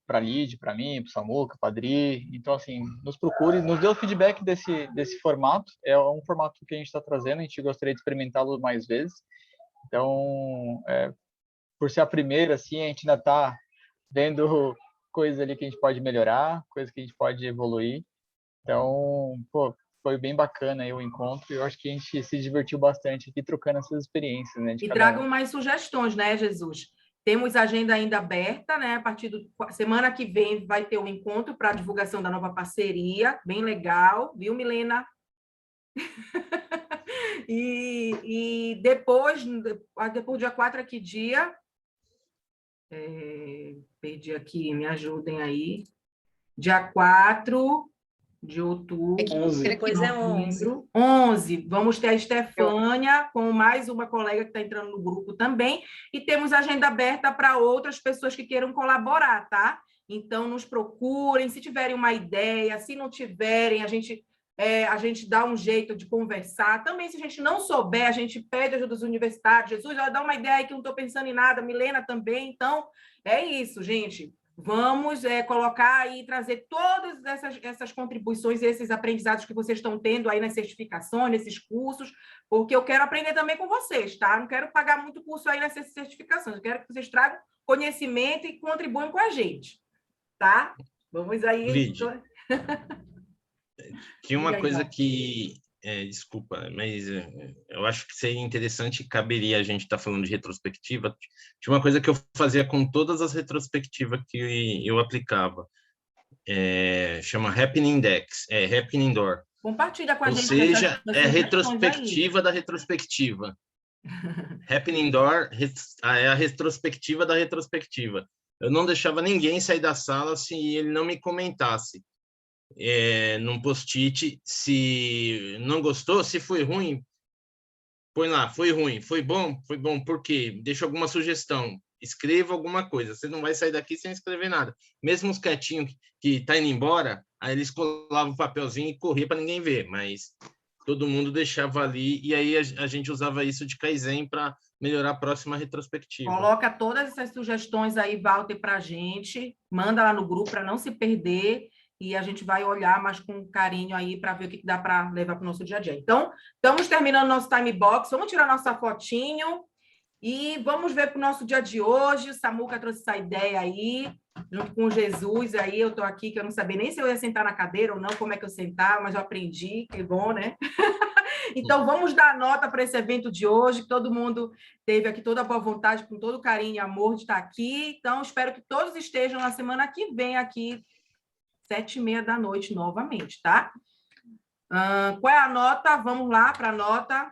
Speaker 3: para a Lid, para mim, para o Samuca, para a Adri. Então, assim, nos procure, nos dê o feedback desse formato. É um formato que a gente está trazendo, a gente gostaria de experimentá-lo mais vezes. Então, por ser a primeira, assim, a gente ainda está vendo coisas ali que a gente pode melhorar, coisas que a gente pode evoluir. Então, foi bem bacana aí o encontro. Eu acho que a gente se divertiu bastante aqui trocando essas experiências, né?
Speaker 1: E tragam mais sugestões, né, Jesus? Temos agenda ainda aberta, né? A partir da semana que vem vai ter um encontro para a divulgação da nova parceria, bem legal, viu, Milena? e depois dia 4, que dia? Perdi aqui, me ajudem aí. Dia 4 de outubro.
Speaker 6: Depois é 11.
Speaker 1: 11. Vamos ter a Estefânia com mais uma colega que está entrando no grupo também. E temos agenda aberta para outras pessoas que queiram colaborar, tá? Então, nos procurem. Se tiverem uma ideia, se não tiverem, a gente dá um jeito de conversar. Também, se a gente não souber, a gente pede ajuda dos universitários. Jesus, dá uma ideia aí que eu não estou pensando em nada. Milena também. Então, é isso, gente. Vamos colocar e trazer todas essas contribuições, esses aprendizados que vocês estão tendo aí nas certificações, nesses cursos, porque eu quero aprender também com vocês, tá? Não quero pagar muito curso aí nessas certificações, eu quero que vocês tragam conhecimento e contribuam com a gente, tá? Vamos aí...
Speaker 7: Lídia, tinha uma coisa que... desculpa, mas eu acho que seria interessante e caberia a gente estar falando de retrospectiva. Tinha uma coisa que eu fazia com todas as retrospectivas que eu aplicava. Chama Happening Index, Happening Door.
Speaker 1: Compartilha com a gente.
Speaker 7: Ou seja, é retrospectiva da retrospectiva. Happening Door é a retrospectiva da retrospectiva. Eu não deixava ninguém sair da sala se ele não me comentasse. Num post-it, se não gostou, se foi ruim, põe lá, foi ruim, foi bom, por quê? Deixa alguma sugestão, escreva alguma coisa, você não vai sair daqui sem escrever nada. Mesmo os quietinhos que tá indo embora, aí eles colavam o papelzinho e corria para ninguém ver, mas todo mundo deixava ali, e aí a gente usava isso de Kaizen para melhorar a próxima retrospectiva.
Speaker 1: Coloca todas essas sugestões aí, Walter, para a gente, manda lá no grupo para não se perder, e a gente vai olhar mais com carinho aí para ver o que dá para levar para o nosso dia a dia. Então, estamos terminando nosso time box, vamos tirar nossa fotinho e vamos ver para o nosso dia de hoje. O Samuca trouxe essa ideia aí, junto com o Jesus, aí eu estou aqui, que eu não sabia nem se eu ia sentar na cadeira ou não, como é que eu sentar, mas eu aprendi, que bom, né? Então, vamos dar nota para esse evento de hoje, que todo mundo teve aqui toda a boa vontade, com todo o carinho e amor de estar aqui. Então, espero que todos estejam na semana que vem aqui, 7h30 da noite, novamente, tá? Qual é a nota? Vamos lá para a nota.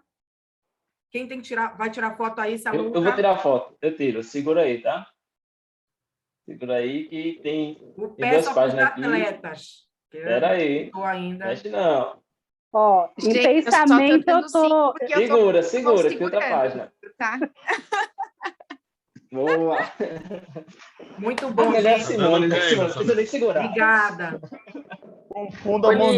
Speaker 1: Quem tem que tirar? Vai tirar foto aí, Samuca?
Speaker 2: Eu vou tirar foto, eu tiro. Segura aí, tá? Segura aí que tem duas páginas aqui.
Speaker 1: Atletas.
Speaker 2: Espera aí.
Speaker 1: Estou ainda.
Speaker 2: Mexe não.
Speaker 8: Ó, em pensamento eu tô...
Speaker 2: Segura, tem outra página.
Speaker 11: Tá?
Speaker 2: Boa.
Speaker 1: Muito bom,
Speaker 2: Melhor
Speaker 1: gente.
Speaker 2: Simone, né? Simone, precisa nem segurar.
Speaker 1: Obrigada.
Speaker 3: Confunda a mão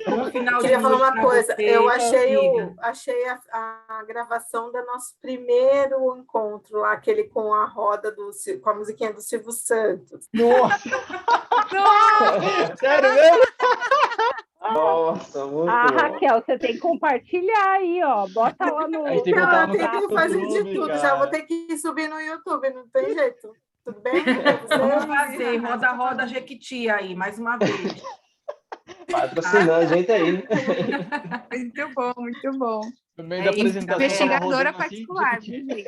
Speaker 1: Bom final de
Speaker 17: Queria falar
Speaker 1: noite
Speaker 17: uma
Speaker 1: pra
Speaker 17: coisa.
Speaker 1: você,
Speaker 17: Eu
Speaker 1: amiga.
Speaker 17: achei a gravação do nosso primeiro encontro lá, aquele com a roda com a musiquinha do Silvio Santos.
Speaker 3: Nossa! Sério mesmo?
Speaker 2: Nossa, muito bom.
Speaker 8: Raquel, você tem que compartilhar aí, ó. Bota lá no...
Speaker 3: Aí tem que botar no
Speaker 17: Eu tenho que fazer de tudo,
Speaker 3: cara.
Speaker 17: já vou ter que subir no YouTube, não tem jeito. Tudo bem?
Speaker 1: Vamos fazer roda Jequiti aí, mais uma vez.
Speaker 2: Patrocinando a gente aí.
Speaker 11: Muito bom, muito bom.
Speaker 3: No meio da apresentação,
Speaker 11: Investigadora
Speaker 3: rodando assim,
Speaker 11: particular, viu, gente?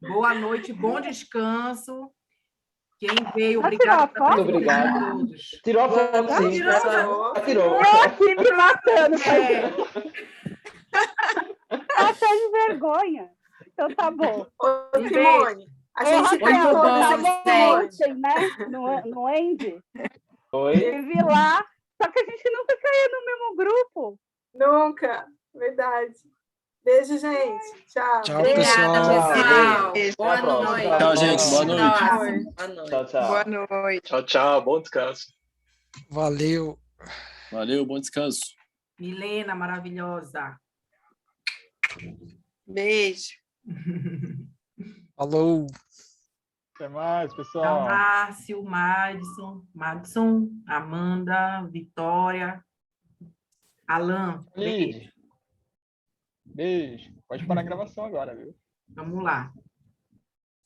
Speaker 1: Boa noite, bom descanso. Quem veio,
Speaker 8: Vai tirar
Speaker 1: obrigado
Speaker 8: a foto?
Speaker 1: por presença a todos.
Speaker 2: Tirou a foto,
Speaker 1: Já
Speaker 2: sim.
Speaker 1: tirou, já.
Speaker 2: Tirou.
Speaker 8: Eu aqui me matando.
Speaker 1: É.
Speaker 8: Até de vergonha. Então tá bom.
Speaker 17: Ô, Simone, a gente
Speaker 8: Raquel,
Speaker 17: tem
Speaker 8: eu
Speaker 17: todas
Speaker 8: tava
Speaker 17: as
Speaker 8: ontem, né? No Andy.
Speaker 2: Oi?
Speaker 8: Estive lá, só que a gente nunca caía no mesmo grupo.
Speaker 17: Nunca, verdade. Beijo, gente. Tchau.
Speaker 14: Tchau, pessoal.
Speaker 13: Boa noite.
Speaker 16: Tchau, gente. Boa noite.
Speaker 13: Boa noite.
Speaker 2: Tchau, tchau.
Speaker 11: Boa noite.
Speaker 16: Tchau, tchau. Bom descanso.
Speaker 14: Valeu.
Speaker 16: Valeu, bom descanso.
Speaker 1: Milena, maravilhosa.
Speaker 11: Beijo.
Speaker 14: Falou.
Speaker 3: Até mais, pessoal.
Speaker 1: Márcio, Madison, Amanda, Vitória, Alan.
Speaker 3: Beijo. Beijo. Pode parar a gravação agora, viu?
Speaker 1: Vamos lá.